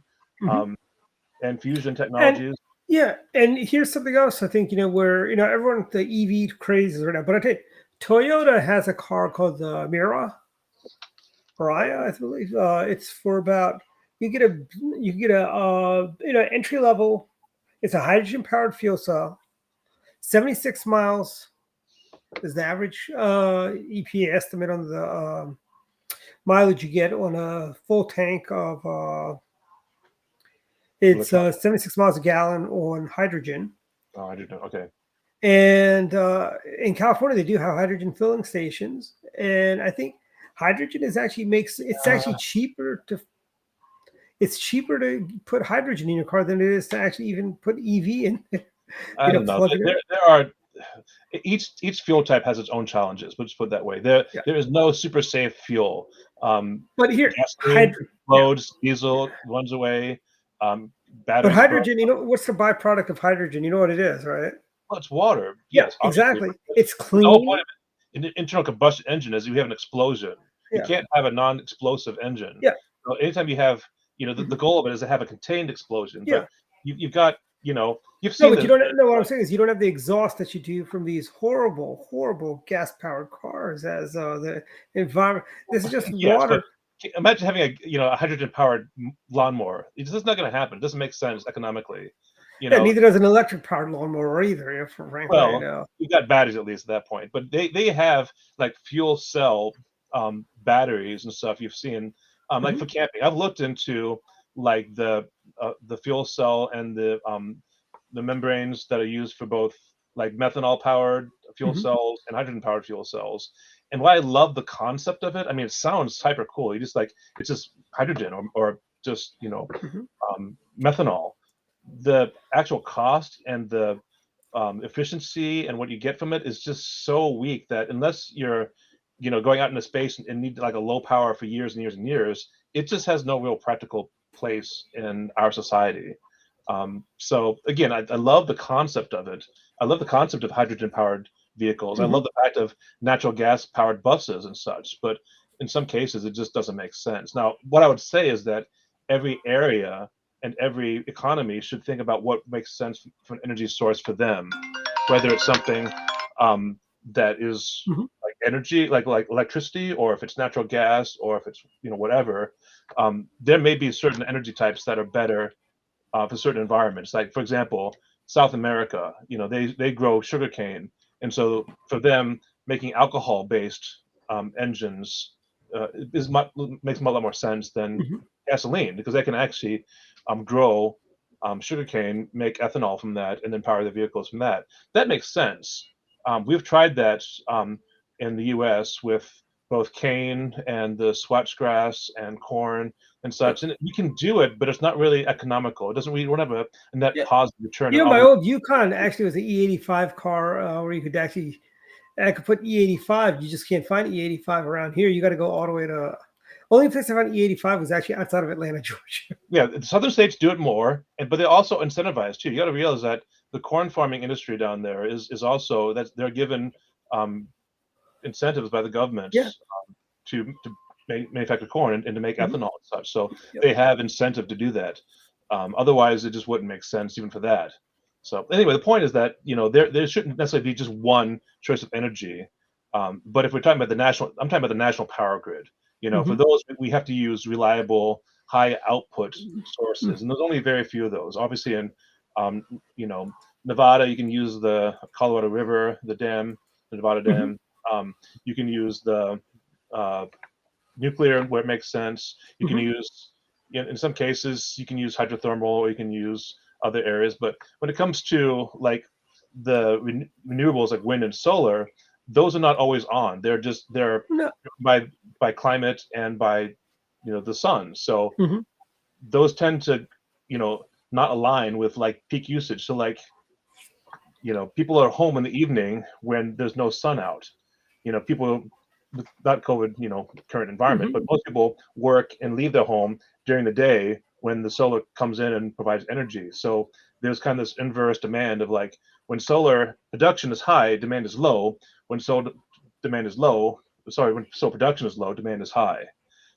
[SPEAKER 6] and fusion
[SPEAKER 4] And
[SPEAKER 6] technologies.
[SPEAKER 4] yeah, and here's something else. I think where everyone the EV craze right now, but I tell you, Toyota has a car called the Mirai, I believe. It's for about you get a entry level. It's a hydrogen powered fuel cell. 76 miles is the average EPA estimate on the mileage you get on a full tank of. It's 76 miles a gallon on hydrogen.
[SPEAKER 6] Oh, I didn't know. Okay.
[SPEAKER 4] And in California, they do have hydrogen filling stations. And I think hydrogen it's actually cheaper to put hydrogen in your car than it is to actually even put EV in.
[SPEAKER 6] I don't know. There are each fuel type has its own challenges. Let's put it that way. There is no super safe fuel.
[SPEAKER 4] But here,
[SPEAKER 6] gasoline explodes, diesel runs away.
[SPEAKER 4] But hydrogen, what's the byproduct of hydrogen? You know what it is, right?
[SPEAKER 6] Well, it's water.
[SPEAKER 4] Yeah,
[SPEAKER 6] Yes,
[SPEAKER 4] exactly. It's clean.
[SPEAKER 6] The whole point of an internal combustion engine is you have an explosion. You can't have a non-explosive engine.
[SPEAKER 4] Yeah.
[SPEAKER 6] So anytime you have, the goal of it is to have a contained explosion.
[SPEAKER 4] Yeah.
[SPEAKER 6] But you've got, you've
[SPEAKER 4] No,
[SPEAKER 6] seen.
[SPEAKER 4] but you don't know what I'm saying is you don't have the exhaust that you do from these horrible, horrible gas-powered cars as the environment. This is just water.
[SPEAKER 6] Imagine having a hydrogen-powered lawnmower. It's just not going to happen. It doesn't make sense economically.
[SPEAKER 4] Neither does an electric-powered lawnmower either. Frankly,
[SPEAKER 6] well, you've got batteries at least at that point, but they have like fuel cell batteries and stuff. You've seen like for camping. I've looked into like the fuel cell and the membranes that are used for both like methanol-powered fuel cells and hydrogen-powered fuel cells. And why I love the concept of it, I mean, it sounds hyper cool. You just like it's just hydrogen or just methanol. The actual cost and the efficiency and what you get from it is just so weak that unless you're going out into space and need like a low power for years and years and years, it just has no real practical place in our society. So again, I love the concept of it. I love the concept of hydrogen powered vehicles. I love the fact of natural gas powered buses and such, but in some cases it just doesn't make sense. Now, what I would say is that every area and every economy should think about what makes sense for an energy source for them, whether it's something that is like energy, like electricity, or if it's natural gas, or if it's whatever. There may be certain energy types that are better for certain environments. Like for example, South America, they grow sugarcane, and so for them, making alcohol-based engines makes a lot more sense than gasoline, because they can actually grow sugarcane, make ethanol from that, and then power the vehicles from that. That makes sense. We've tried that in the U.S. with both cane and the swatchgrass and corn and such, and you can do it, but it's not really economical. It doesn't really have a net positive return.
[SPEAKER 4] My old Yukon actually was an E85 car where you could actually, I could put E85. You just can't find E85 around here. You got to go all the way to. Only place I found E85 was actually outside of Atlanta, Georgia. Yeah,
[SPEAKER 6] the southern states do it more, but they also incentivize too. You got to realize that the corn farming industry down there is also that they're given incentives by the government to manufacture corn and to make ethanol and such. So they have incentive to do that. Otherwise, it just wouldn't make sense even for that. So anyway, the point is that there shouldn't necessarily be just one choice of energy. But if we're talking about I'm talking about the national power grid. For those, we have to use reliable, high output sources, and there's only very few of those. Obviously, in Nevada, you can use the Colorado River, the Nevada dam. You can use the nuclear where it makes sense. You can use, in some cases, you can use hydrothermal, or you can use other areas. But when it comes to like the renewables like wind and solar, those are not always on. They're by climate and by the sun. So those tend to not align with like peak usage. So like people are home in the evening when there's no sun out. People, not COVID, current environment, but most people work and leave their home during the day when the solar comes in and provides energy. So there's kind of this inverse demand of like when solar production is high, demand is low. When solar production is low, demand is high.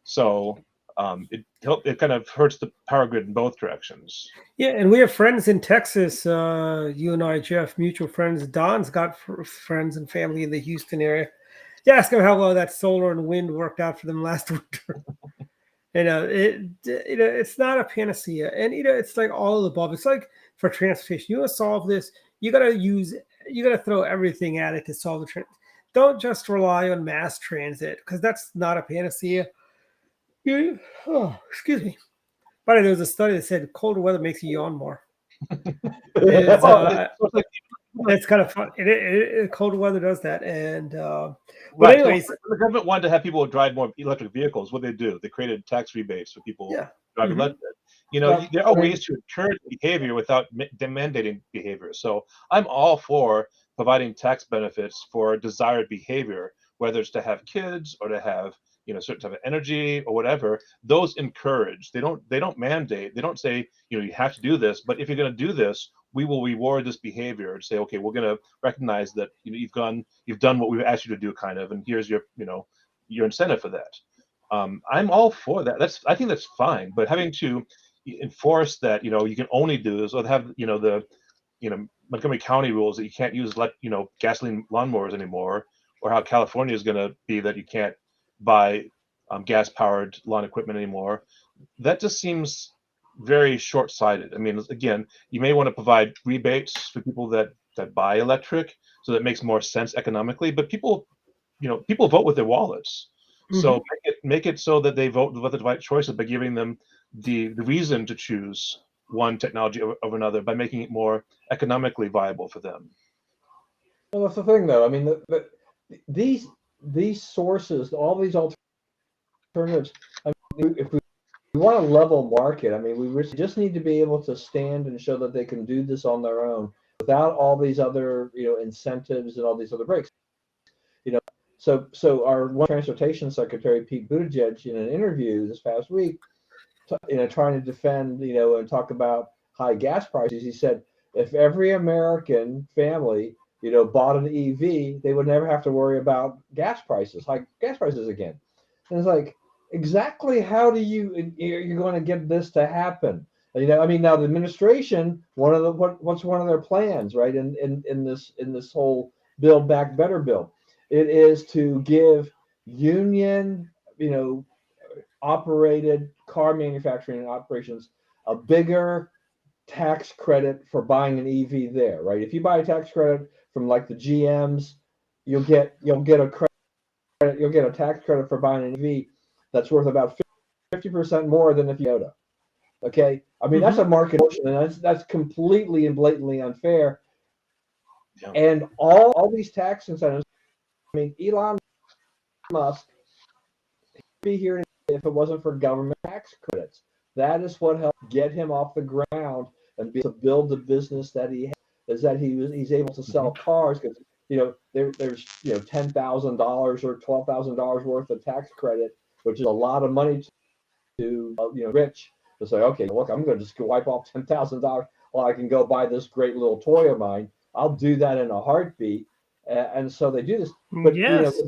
[SPEAKER 6] So it kind of hurts the power grid in both directions.
[SPEAKER 4] Yeah, and we have friends in Texas. You and I, Jeff, mutual friends. Don's got friends and family in the Houston area. Yeah, ask him how well that solar and wind worked out for them last winter. It's not a panacea, and it's like all of the above. It's like for transportation, you want to solve this, you got to throw everything at it to solve the Don't just rely on mass transit, because that's not a panacea. Excuse me. But there was a study that said colder weather makes you yawn more. It's kind of fun. Cold weather does that, and but anyways,
[SPEAKER 6] so the government wanted to have people drive more electric vehicles. What they do, they created tax rebates for people who drive electric. There are ways to encourage behavior without mandating behavior. So I'm all for providing tax benefits for desired behavior, whether it's to have kids or to have certain type of energy or whatever. Those encourage. They don't mandate. They don't say you have to do this. But if you're going to do this, we will reward this behavior and say, okay, we're going to recognize that you've done what we've asked you to do, kind of, and here's your incentive for that. I'm all for that. I think that's fine. But having to enforce that you can only do this, or have the Montgomery County rules that you can't use gasoline lawnmowers anymore, or how California is going to be that you can't buy gas-powered lawn equipment anymore, that just seems very short-sighted. I mean, again, you may want to provide rebates for people that buy electric, so that makes more sense economically. But people vote with their wallets, so make it so that they vote with the right choices by giving them the reason to choose one technology over another, by making it more economically viable for them.
[SPEAKER 5] Well, that's the thing, though. I mean, these sources, all these alternatives. I mean, if we want a level market, I mean, we just need to be able to stand and show that they can do this on their own without all these other, incentives and all these other breaks. So our one transportation secretary, Pete Buttigieg, in an interview this past week, trying to defend, and talk about high gas prices, he said if every American family, bought an EV, they would never have to worry about high gas prices again. And it's like, exactly how you're going to get this to happen? Now the administration, what's one of their plans, right? In this whole Build Back Better bill, it is to give union, operated car manufacturing operations a bigger tax credit for buying an EV there, right? If you buy a tax credit from like the GMs, you'll get a credit, you'll get a tax credit for buying an EV that's worth about 50% more than if you Toyota. Okay, that's a market motion, and that's completely and blatantly unfair. Yeah. And all these tax incentives. Elon Musk would be here if it wasn't for government tax credits. That is what helped get him off the ground and be able to build the business that he has. Is that he's able to sell cars because there's $10,000 or $12,000 worth of tax credit, which is a lot of money to rich to say, okay, look, I'm going to just wipe off $10,000 while I can go buy this great little toy of mine. I'll do that in a heartbeat. And so they do this. But
[SPEAKER 4] yes.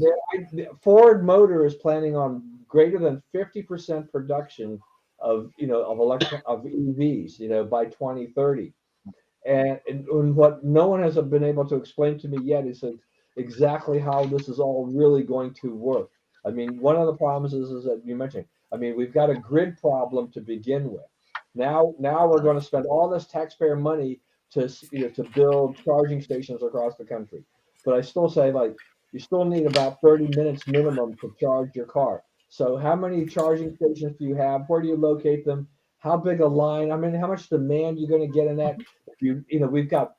[SPEAKER 5] Ford Motor is planning on greater than 50% production of EVs, by 2030. And what no one has been able to explain to me yet is exactly how this is all really going to work. One of the problems is that you mentioned. We've got a grid problem to begin with. Now we're going to spend all this taxpayer money to build charging stations across the country. But I still say, you still need about 30 minutes minimum to charge your car. So how many charging stations do you have? Where do you locate them? How big a line? How much demand you're going to get in that? We've got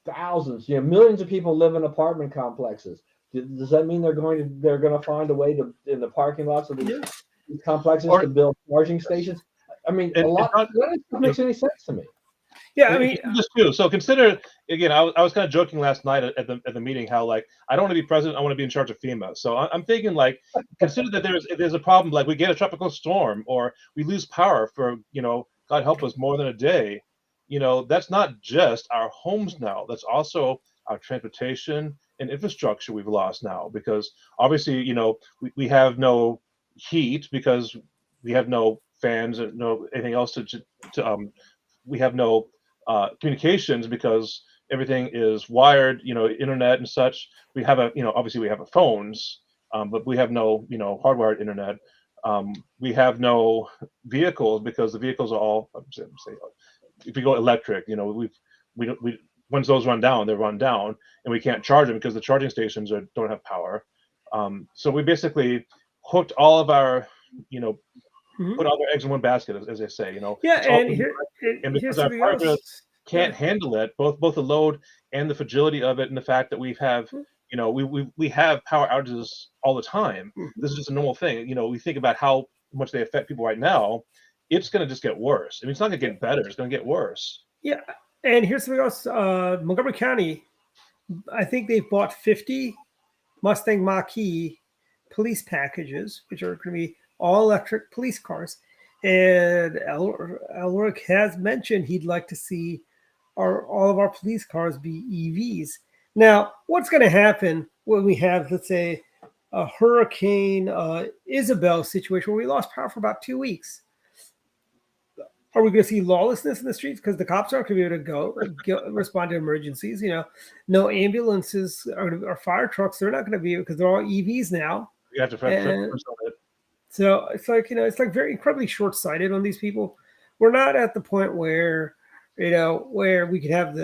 [SPEAKER 5] thousands, millions of people live in apartment complexes. Does that mean they're going to find a way to in the parking lots of these complexes to build charging stations? None of this makes any sense to me.
[SPEAKER 4] Yeah,
[SPEAKER 6] just too. So consider again. I was kind of joking last night at the meeting how I don't want to be president. I want to be in charge of FEMA. So I'm thinking consider that there's a problem we get a tropical storm or we lose power for God help us more than a day. That's not just our homes now. That's also our transportation and infrastructure we've lost now because obviously we have no heat because we have no fans and no anything else to we have no communications because everything is wired, internet and such. We have obviously we have phones, but we have no, hardwired internet. We have no vehicles because the vehicles are all, if you go electric, once those run down, they run down and we can't charge them because the charging stations don't have power. So we basically hooked all of our, put all their eggs in one basket, as they say,
[SPEAKER 4] Yeah,
[SPEAKER 6] and because our power grid can't handle it, both the load and the fragility of it, and the fact that we have, we have power outages all the time. This is just a normal thing. We think about how much they affect people right now. It's going to just get worse. It's not going to get better. It's going to get worse.
[SPEAKER 4] Yeah, and here's something else. Montgomery County, I think they've bought 50 Mustang Mach-E police packages, which are going to be all electric police cars. And Elric has mentioned he'd like to see all of our police cars be EVs. Now, what's going to happen when we have, let's say, a Hurricane Isabel situation where we lost power for about 2 weeks? Are we going to see lawlessness in the streets because the cops aren't going to be able to respond to emergencies? No ambulances or fire trucks. They're not going to be because they're all EVs now.
[SPEAKER 6] You have to
[SPEAKER 4] So it's it's very incredibly short-sighted on these people. We're not at the point where, where we could have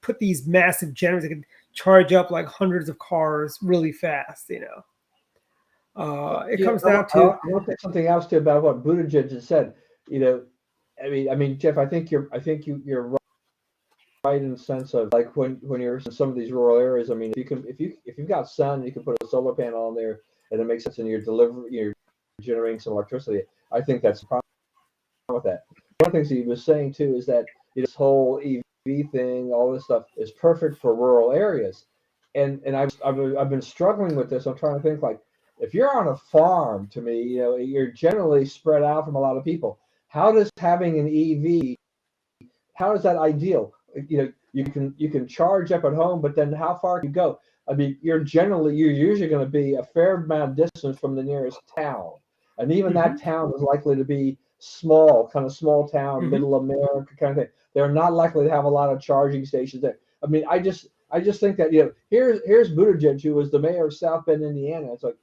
[SPEAKER 4] put these massive generators that can charge up hundreds of cars really fast. It comes down to.
[SPEAKER 5] I want to say something else too about what Buttigieg has said. Jeff, I think you're right in the sense of when you're in some of these rural areas. If you've got sun, you can put a solar panel on there, and it makes sense, and you're generating some electricity. I think that's the problem with that. One of the things he was saying too is that this whole EV thing, all this stuff, is perfect for rural areas. and I've been struggling with this. I'm trying to think like if you're on a farm, to me, you're generally spread out from a lot of people. How does having an EV, how is that ideal? You can charge up at home, but then how far can you go? I mean, you're usually going to be a fair amount of distance from the nearest town, and even that town is likely to be small, kind of small town, middle America kind of thing. They're not likely to have a lot of charging stations there. I mean, I just think that here's Buttigieg, who was the mayor of South Bend, Indiana. It's like,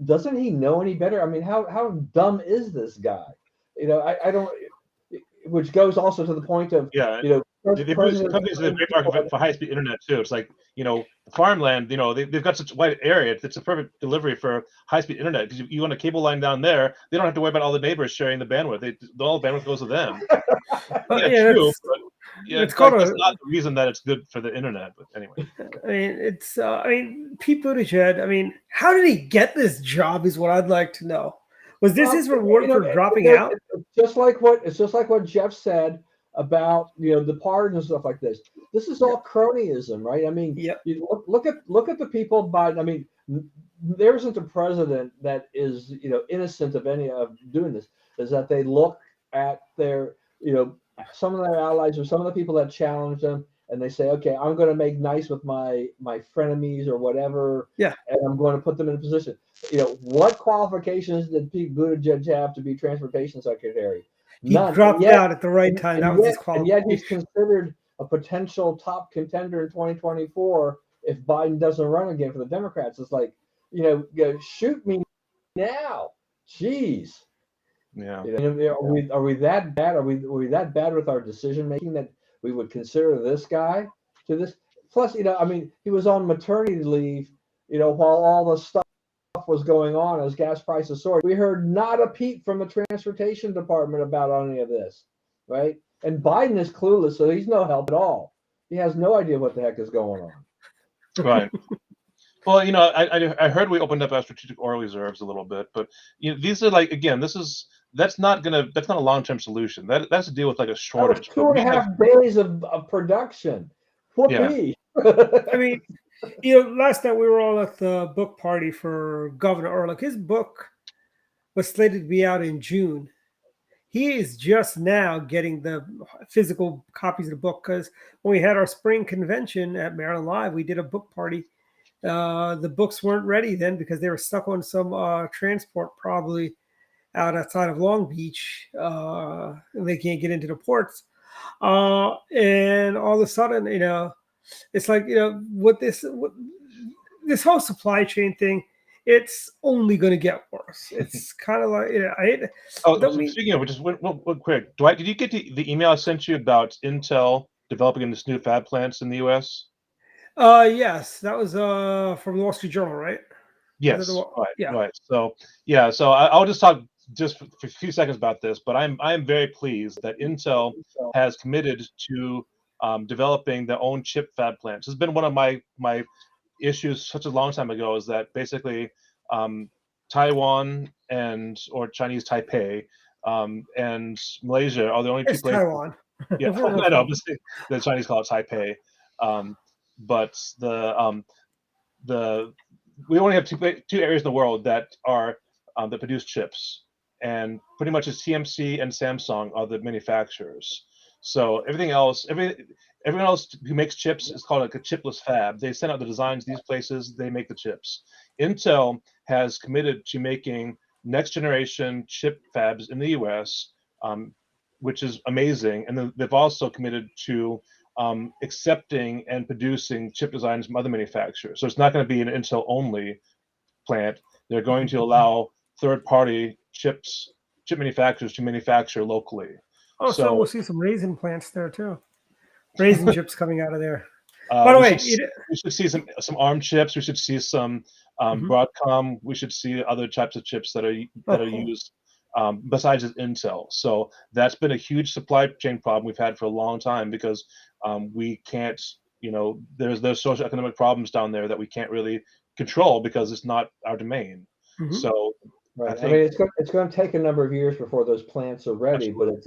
[SPEAKER 5] doesn't he know any better? I mean, how dumb is this guy? I don't. Which goes also to the point of
[SPEAKER 6] They've companies that great market for high-speed internet too. It's like farmland. They've got such a wide area. It's a perfect delivery for high-speed internet because you want a cable line down there. They don't have to worry about all the neighbors sharing the bandwidth. All the bandwidth goes to them. True. It's called that's not the reason that it's good for the internet. But anyway,
[SPEAKER 4] I mean, Pete Buttigieg. I mean, how did he get this job? Is what I'd like to know. Was this his reward for dropping out?
[SPEAKER 5] It's just like what Jeff said about the pardon and stuff like this. This is all cronyism, right? I mean, you look at the people Biden. I mean, there isn't a president that is innocent of any of doing this. Is that they look at their some of their allies or some of the people that challenge them, and they say, okay, I'm going to make nice with my frenemies or whatever, and I'm going to put them in a position. What qualifications did Pete Buttigieg have to be transportation secretary?
[SPEAKER 4] None. He dropped out at the right time. That was his qualification.
[SPEAKER 5] And yet he's considered a potential top contender in 2024 if Biden doesn't run again for the Democrats. It's like, shoot me now. Jeez.
[SPEAKER 6] Yeah.
[SPEAKER 5] Are we that bad? Are we that bad with our decision making that we would consider this guy to this? Plus, I mean, he was on maternity leave, while all the stuff was going on as gas prices soared. We heard not a peep from the transportation department about any of this, right? And Biden is clueless, so he's no help at all. He has no idea what the heck is going on.
[SPEAKER 6] Right. Well, I heard we opened up our strategic oil reserves a little bit, but these are like, again, that's not a long-term solution. That's to deal with like a shortage.
[SPEAKER 5] 2.5 days of production. Whoopee.
[SPEAKER 4] I mean, last night we were all at the book party for Governor Ehrlich. His book was slated to be out in June. He is just now getting the physical copies of the book because when we had our spring convention at Maryland Live, we did a book party. The books weren't ready then because they were stuck on some transport probably outside of Long Beach. And they can't get into the ports. And all of a sudden, it's like, what this whole supply chain thing, it's only going to get worse. It's kind of like,
[SPEAKER 6] speaking of which, just real quick, Dwight, did you get the email I sent you about Intel developing this new fab plants in the U.S.?
[SPEAKER 4] Yes, that was from the Wall Street Journal, right?
[SPEAKER 6] Yes, right. So I'll just talk just for a few seconds about this, but I'm very pleased that Intel has committed to developing their own chip fab plants. It's been one of my issues such a long time ago, is that basically Taiwan or Chinese Taipei and Malaysia are the only two places.
[SPEAKER 4] Taiwan.
[SPEAKER 6] Yeah, I know. The Chinese call it Taipei, but we only have two areas in the world that are that produce chips, and pretty much it's TMC and Samsung are the manufacturers. So everyone else who makes chips is called like a chipless fab. They send out the designs these places, they make the chips. Intel has committed to making next generation chip fabs in the US, which is amazing. And then they've also committed to accepting and producing chip designs from other manufacturers. So it's not going to be an Intel only plant. They're going to allow third-party chip manufacturers to manufacture locally.
[SPEAKER 4] Oh, so we'll see some raisin plants there too. Raisin chips coming out of there. By the way,
[SPEAKER 6] we should see some ARM chips. We should see some Broadcom. We should see other types of chips that are used besides Intel. So that's been a huge supply chain problem we've had for a long time because we can't. There's socioeconomic problems down there that we can't really control because it's not our domain. So.
[SPEAKER 5] Right. I mean, it's going to take a number of years before those plants are ready, but it's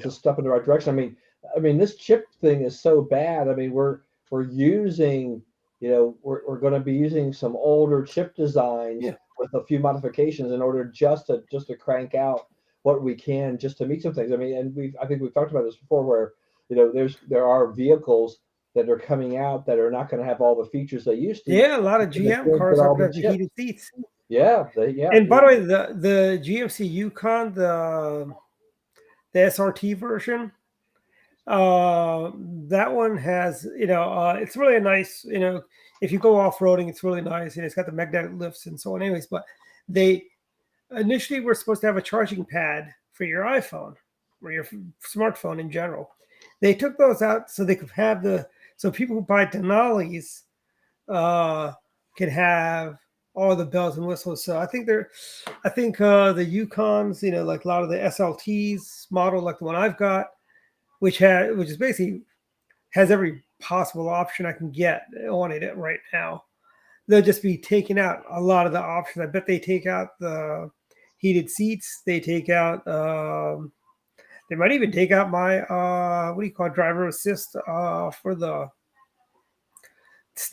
[SPEAKER 5] a step in the right direction. I mean, this chip thing is so bad. I mean, we're using we're going to be using some older chip designs
[SPEAKER 4] Yeah.
[SPEAKER 5] with a few modifications in order just to crank out what we can just to meet some things. I mean, and I think we've talked about this before, where there are vehicles that are coming out that are not going to have all the features they used to.
[SPEAKER 4] Yeah, a lot of
[SPEAKER 5] because they
[SPEAKER 4] GM
[SPEAKER 5] can't
[SPEAKER 4] cars
[SPEAKER 5] get
[SPEAKER 4] aren't
[SPEAKER 5] all
[SPEAKER 4] going
[SPEAKER 5] the
[SPEAKER 4] to have the
[SPEAKER 5] chips.
[SPEAKER 4] heated seats.
[SPEAKER 5] Yeah,
[SPEAKER 4] And by the way, the GMC Yukon, the SRT version, that one has, it's really a nice, if you go off-roading, it's really nice, and it's got the magnetic lifts and so on. Anyways, but they initially were supposed to have a charging pad for your iPhone or your smartphone in general. They took those out so they could have so people who buy Denali's can have all the bells and whistles. So I think the Yukons, like a lot of the SLTs model, like the one I've got, which is basically has every possible option I can get on it right now. They'll just be taking out a lot of the options. I bet they take out the heated seats. They take out. They might even take out my what do you call it, driver assist for the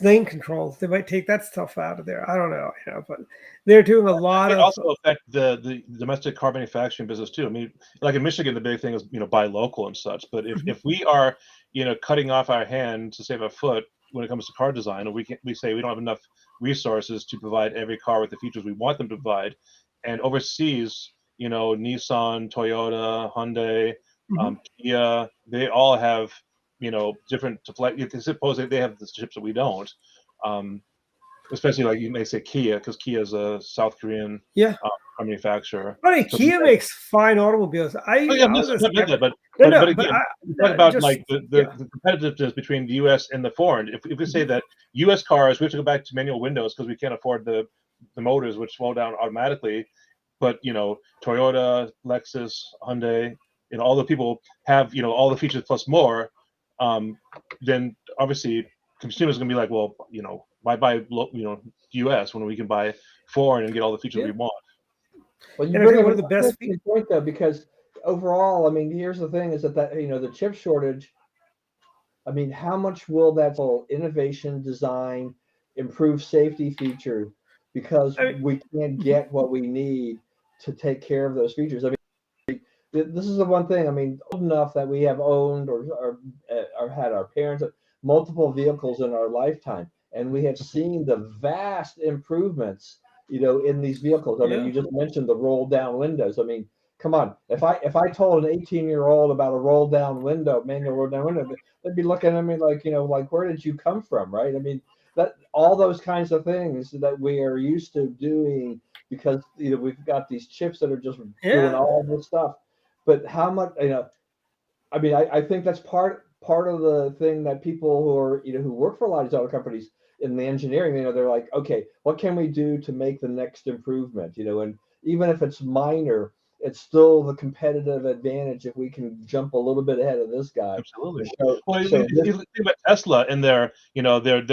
[SPEAKER 4] lane control. They might take that stuff out of there. I don't know, but they're doing a lot
[SPEAKER 6] It
[SPEAKER 4] of.
[SPEAKER 6] also affect the domestic car manufacturing business too. I mean, like in Michigan, the big thing is buy local and such. But if we are cutting off our hand to save a foot when it comes to car design, and we say we don't have enough resources to provide every car with the features we want them to provide, and overseas, Nissan, Toyota, Hyundai, Kia, they all have different you can suppose they have the chips that we don't. Especially like you may say Kia, because Kia is a South Korean
[SPEAKER 4] Yeah.
[SPEAKER 6] car manufacturer.
[SPEAKER 4] But Kia makes fine automobiles.
[SPEAKER 6] But again,
[SPEAKER 4] talk
[SPEAKER 6] talk
[SPEAKER 4] I
[SPEAKER 6] about
[SPEAKER 4] just,
[SPEAKER 6] like the competitiveness between the U.S. and the foreign. If we say that U.S. cars, we have to go back to manual windows because we can't afford the motors, which slow down automatically. But Toyota, Lexus, Hyundai, all the people have all the features plus more. Then obviously consumers are gonna be like, well, why buy U.S. when we can buy foreign and get all the features we want?
[SPEAKER 5] Well, you
[SPEAKER 4] And I
[SPEAKER 5] bring
[SPEAKER 4] think
[SPEAKER 5] up
[SPEAKER 4] one of the
[SPEAKER 5] an
[SPEAKER 4] best
[SPEAKER 5] interesting point though, because overall, I mean, here's the thing: is that the chip shortage. I mean, how much will that innovation, design, improve safety features because we can't get what we need to take care of those features? I mean, this is the one thing. I mean, old enough that we have owned or had our parents multiple vehicles in our lifetime, and we have seen the vast improvements, in these vehicles. I mean, you just mentioned the roll down windows. I mean, come on. If I told an 18-year-old about a roll down window, manual roll down window, they'd be looking at me like, like where did you come from, right? I mean, that all those kinds of things that we are used to doing because we've got these chips that are just doing all this stuff. But how much, I mean, I think that's part of the thing that people who are, who work for a lot of these auto companies in the engineering, they're like, okay, what can we do to make the next improvement? And even if it's minor, it's still the competitive advantage if we can jump a little bit ahead of this guy.
[SPEAKER 6] Absolutely.
[SPEAKER 5] So,
[SPEAKER 6] Well, you think about Tesla and they're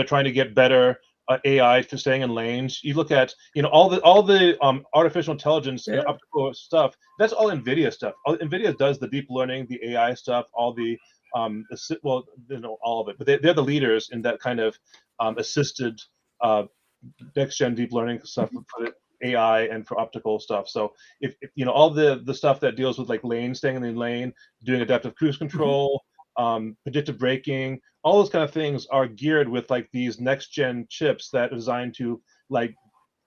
[SPEAKER 6] trying to get better AI for staying in lanes. You look at all the artificial intelligence optical stuff. That's all NVIDIA stuff. NVIDIA does the deep learning, the AI stuff, all the all of it. But they're the leaders in that kind of assisted next gen deep learning stuff for AI and for optical stuff. So if all the stuff that deals with like staying in the lane, doing adaptive cruise control, predictive braking, all those kind of things are geared with like these next gen chips that are designed to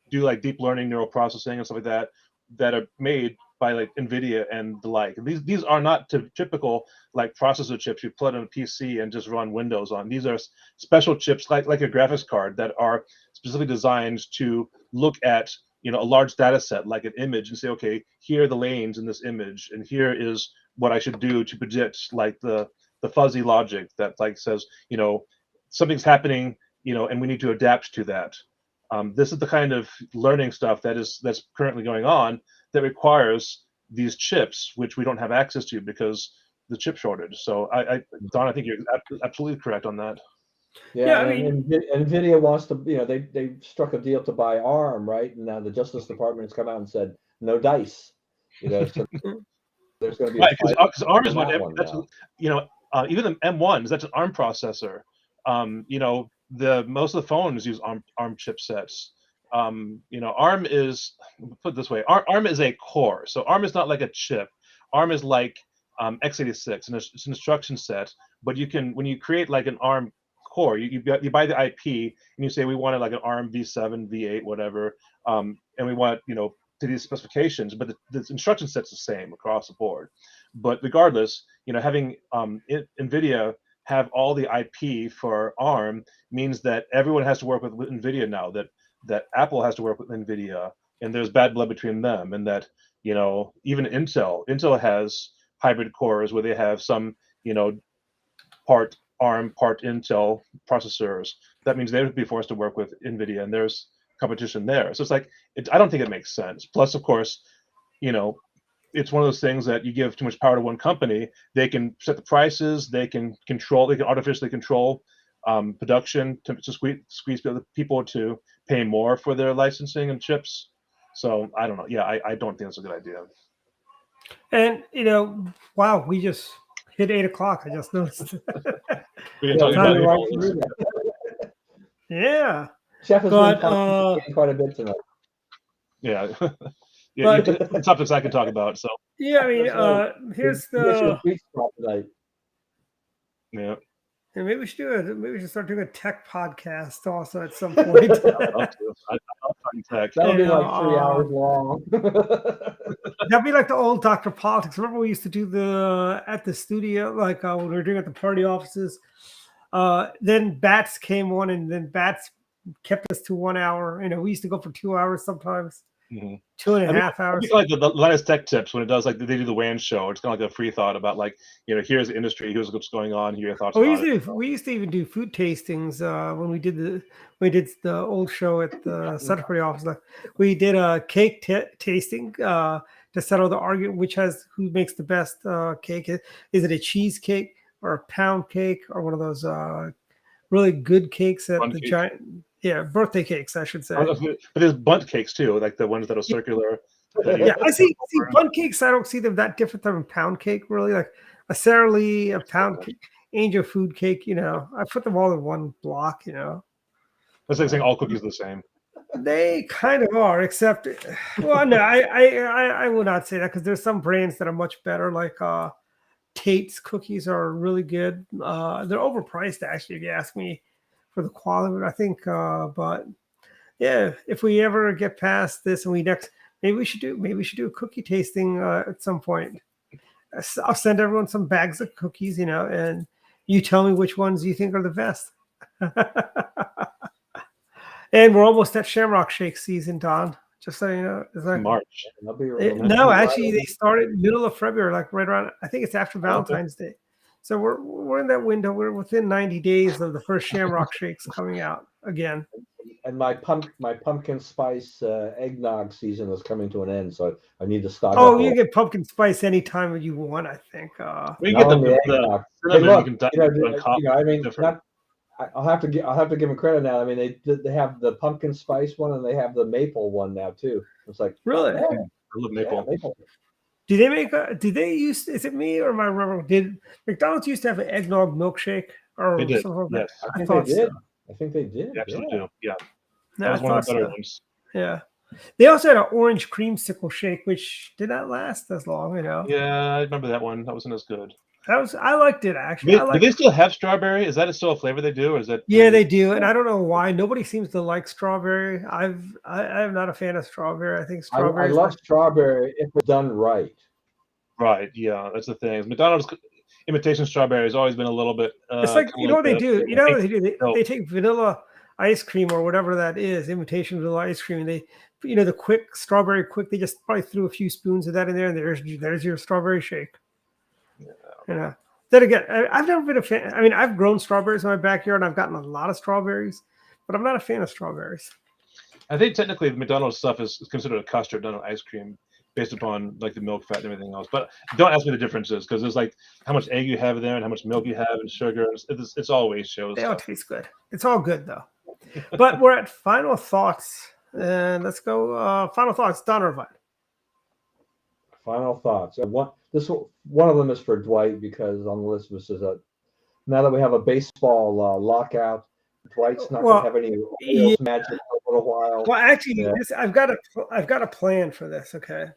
[SPEAKER 6] do deep learning neural processing and stuff like that are made by like NVIDIA and the like. These are not typical like processor chips you put on a PC and just run Windows on. These are special chips like a graphics card that are specifically designed to look at a large data set like an image and say, okay, here are the lanes in this image, and here is what I should do to predict like the fuzzy logic that like says something's happening and we need to adapt to that. This is the kind of learning stuff that's currently going on that requires these chips, which we don't have access to because the chip shortage. So, Don, I think you're absolutely correct on that.
[SPEAKER 5] Yeah, I mean, NVIDIA wants to, they struck a deal to buy ARM, right? And now the Justice Department has come out and said no dice. So there's going to be
[SPEAKER 6] because ARM is what that's even the M1s. That's an ARM processor. most of the phones use ARM chipsets. ARM is, put it this way, ARM is a core. So ARM is not like a chip. ARM is like x86, and it's an instruction set. But you can, when you create like an ARM core, you buy the IP and you say we wanted like an ARM v7, v8, whatever, and we want to these specifications. But the instruction set's the same across the board. But regardless, having NVIDIA have all the IP for ARM means that everyone has to work with NVIDIA now. That Apple has to work with NVIDIA, and there's bad blood between them, and that even Intel has hybrid cores where they have some part ARM, part Intel processors. That means they would be forced to work with NVIDIA, and there's competition there. So it's like I don't think it makes sense. Plus, of course, it's one of those things that you give too much power to one company, they can set the prices, they can artificially control production to squeeze people to pay more for their licensing and chips. So I don't know. Yeah, I don't think that's a good idea.
[SPEAKER 4] And wow, we just hit 8 o'clock. I just noticed.
[SPEAKER 6] We can talk about
[SPEAKER 4] Yeah.
[SPEAKER 5] Chef has
[SPEAKER 4] But,
[SPEAKER 5] been talking quite a bit tonight.
[SPEAKER 6] yeah.
[SPEAKER 4] But-
[SPEAKER 6] topics I can talk about. So
[SPEAKER 4] Yeah, I mean, here's the.
[SPEAKER 5] Sweet spot tonight.
[SPEAKER 6] yeah.
[SPEAKER 4] And maybe we should start doing a tech podcast also at some point.
[SPEAKER 6] I'll find tech.
[SPEAKER 5] That'll be like 3
[SPEAKER 4] Yeah.
[SPEAKER 5] hours long.
[SPEAKER 4] That'd be like the old Dr. Politics. Remember we used to do at the studio, like when we were doing at the party offices. Then Bats came on, and then Bats kept us to 1 hour. We used to go for 2 hours sometimes.
[SPEAKER 6] Mm-hmm.
[SPEAKER 4] 2.5 hours.
[SPEAKER 6] Like the Linus Tech Tips, when it does like they do the WAN show, it's kind of like a free thought about like here's the industry, here's what's going on, here are your thoughts.
[SPEAKER 4] We used to even do food tastings when we did the old show at the secretary office. Like, we did a cake tasting to settle the argument who makes the best cake. Is it a cheesecake or a pound cake or one of those really good cakes at the giant? Yeah, birthday cakes, I should say.
[SPEAKER 6] But there's bundt cakes too, like the ones that are circular.
[SPEAKER 4] Yeah, I see bundt cakes. I don't see them that different than a pound cake, really. Like a Sara Lee, a pound cake, Angel Food Cake. I put them all in one block.
[SPEAKER 6] That's like saying all cookies are the same.
[SPEAKER 4] They kind of are, except, well, no, I will not say that, because there's some brands that are much better. Like Tate's cookies are really good. They're overpriced, actually, if you ask me, for the quality, I think. But yeah, if we ever get past this and maybe we should do a cookie tasting at some point. I'll send everyone some bags of cookies, and you tell me which ones you think are the best. And we're almost at Shamrock Shake season, Don. Just so you know, it's like
[SPEAKER 6] March.
[SPEAKER 4] No, actually, they started middle of February, like right around. I think it's after Valentine's Day. So we're in that window. We're within 90 days of the first Shamrock Shakes coming out again.
[SPEAKER 5] And my pumpkin spice eggnog season is coming to an end, so I need to stock.
[SPEAKER 4] Oh, you get pumpkin spice anytime you want, I think.
[SPEAKER 6] We get the
[SPEAKER 5] eggnog.
[SPEAKER 6] Hey,
[SPEAKER 5] look, I'll have to give them credit now. I mean, they have the pumpkin spice one and they have the maple one now too. It's like,
[SPEAKER 4] really?
[SPEAKER 6] I love maple.
[SPEAKER 5] Yeah, maple.
[SPEAKER 4] Did they use? Is it me or am I remember? Did McDonald's used to have an eggnog milkshake or
[SPEAKER 6] They did,
[SPEAKER 4] something like
[SPEAKER 6] yes.
[SPEAKER 4] that?
[SPEAKER 5] I think
[SPEAKER 4] thought
[SPEAKER 5] they did.
[SPEAKER 4] so.
[SPEAKER 5] I think they did.
[SPEAKER 6] They actually do. Yeah.
[SPEAKER 4] No,
[SPEAKER 6] That was
[SPEAKER 4] I
[SPEAKER 6] one of
[SPEAKER 4] thought
[SPEAKER 6] the better
[SPEAKER 4] so.
[SPEAKER 6] ones.
[SPEAKER 4] Yeah. They also had an orange creamsicle shake, which did not last as long.
[SPEAKER 6] Yeah, I remember that one. That wasn't as good.
[SPEAKER 4] I liked it, actually.
[SPEAKER 6] Do they still have strawberry? Is that still a flavor they do? Or is that?
[SPEAKER 4] Yeah, they do, and I don't know why. Nobody seems to like strawberry. I'm not a fan of strawberry. I think strawberry.
[SPEAKER 5] I love strawberry if it's done right.
[SPEAKER 6] Right. Yeah, that's the thing. McDonald's imitation strawberry has always been a little bit.
[SPEAKER 4] It's like what they do. You know what they do?
[SPEAKER 6] No.
[SPEAKER 4] They take vanilla ice cream or whatever that is, imitation vanilla ice cream. And they, the quick strawberry quick. They just probably threw a few spoons of that in there, and there's your strawberry shake. Yeah. Then again, I've never been a fan. I mean, I've grown strawberries in my backyard, and I've gotten a lot of strawberries, but I'm not a fan of strawberries.
[SPEAKER 6] I think technically the McDonald's stuff is considered a custard, not an ice cream, based upon like the milk fat and everything else. But don't ask me the differences, because there's like how much egg you have in there and how much milk you have and sugar. It's always shows.
[SPEAKER 4] They all taste good. It's all good though. But we're at final thoughts, and let's go. Final thoughts, Don or Vine?
[SPEAKER 5] Final thoughts. One of them is for Dwight, because on the list was that now that we have a baseball lockout, Dwight's not
[SPEAKER 4] Well,
[SPEAKER 5] going to have any
[SPEAKER 4] yeah.
[SPEAKER 5] Orioles magic for a little while.
[SPEAKER 4] Well, actually,
[SPEAKER 5] Yeah.
[SPEAKER 4] I've got a plan for this. Okay,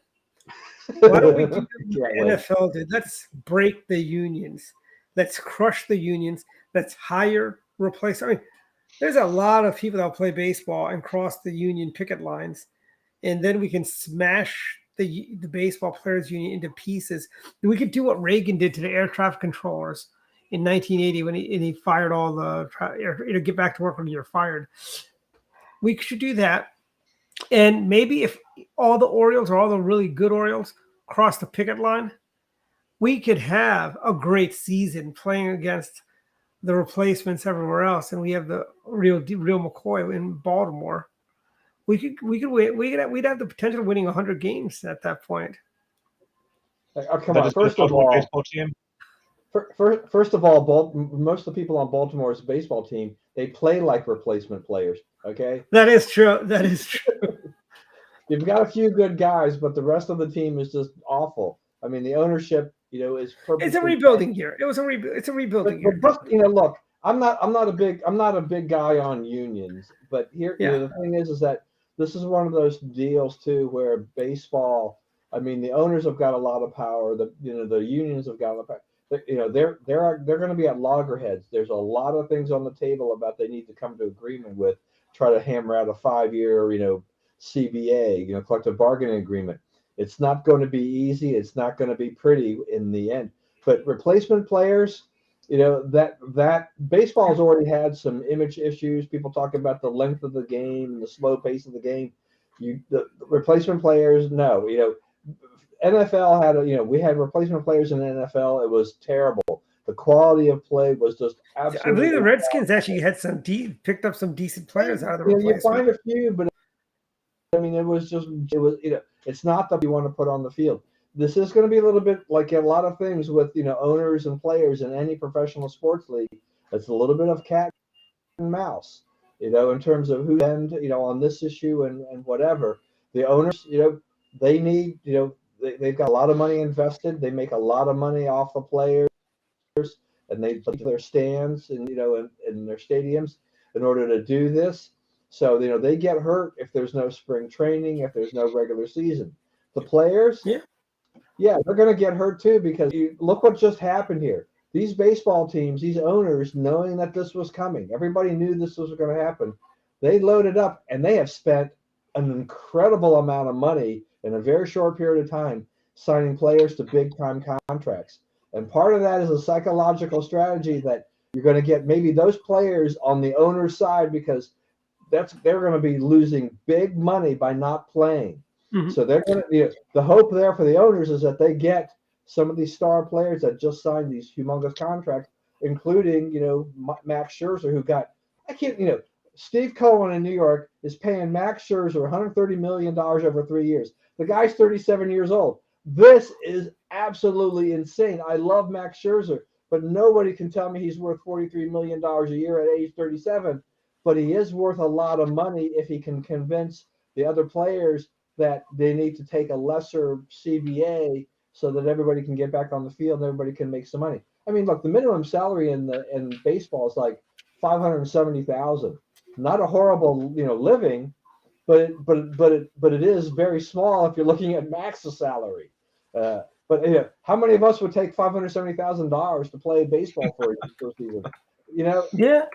[SPEAKER 4] why don't we do what the
[SPEAKER 5] Can't wait.
[SPEAKER 4] NFL did? Let's break the unions. Let's crush the unions. Let's hire replace. I mean, there's a lot of people that play baseball and cross the union picket lines, and then we can smash the baseball players union into pieces. We could do what Reagan did to the air traffic controllers in 1980 when he fired all the get back to work when you're fired. We should do that. And maybe if all the Orioles or all the really good Orioles cross the picket line, we could have a great season playing against the replacements everywhere else. And we have the real McCoy in Baltimore. We'd have the potential of winning 100 games at that point.
[SPEAKER 5] Oh, come on. First of all,
[SPEAKER 6] baseball team.
[SPEAKER 5] First of all, most of the people on Baltimore's baseball team, they play like replacement players. Okay,
[SPEAKER 4] that is true. That is true.
[SPEAKER 5] You've got a few good guys, but the rest of the team is just awful. I mean, the ownership, is perfect.
[SPEAKER 4] It's a rebuilding year. It's a rebuilding year.
[SPEAKER 5] But look, I'm not a big guy on unions, but here, the thing is that this is one of those deals too where baseball. I mean, the owners have got a lot of power. The unions have got a lot of power. They're going to be at loggerheads. There's a lot of things on the table about they need to come to agreement with, try to hammer out a 5-year, CBA, collective bargaining agreement. It's not going to be easy. It's not going to be pretty in the end. But replacement players, that baseball has already had some image issues. People talking about the length of the game and the slow pace of the game. The replacement players, no, NFL had we had replacement players in the NFL. It was terrible. The quality of play was just absolutely.
[SPEAKER 4] I believe the Redskins actually had picked up some decent players out of the replacement.
[SPEAKER 5] You find a few, but I mean, it was it's not that you want to put on the field. This is going to be a little bit like a lot of things with owners and players in any professional sports league. It's a little bit of cat and mouse, in terms of who end on this issue and whatever. The owners, they need they've got a lot of money invested. They make a lot of money off the players, and they put their stands and in their stadiums in order to do this. So they get hurt if there's no spring training, if there's no regular season. The players, yeah, they're going to get hurt too because look what just happened here. These baseball teams, these owners, knowing that this was coming, everybody knew this was going to happen. They loaded up and they have spent an incredible amount of money in a very short period of time signing players to big time contracts. And part of that is a psychological strategy that you're going to get maybe those players on the owner's side because they're going to be losing big money by not playing. Mm-hmm. So they're going to the hope there for the owners is that they get some of these star players that just signed these humongous contracts, including Max Scherzer, who got Steve Cohen in New York is paying Max Scherzer $130 million over 3 years. The guy's 37 years old. This is absolutely insane. I love Max Scherzer, but nobody can tell me he's worth $43 million a year at age 37. But he is worth a lot of money if he can convince the other players that they need to take a lesser CBA so that everybody can get back on the field and everybody can make some money. I mean, look, the minimum salary in baseball is like $570,000. Not a horrible living, but it is very small if you're looking at Max's salary. But how many of us would take $570,000 to play baseball for a season?
[SPEAKER 4] Yeah.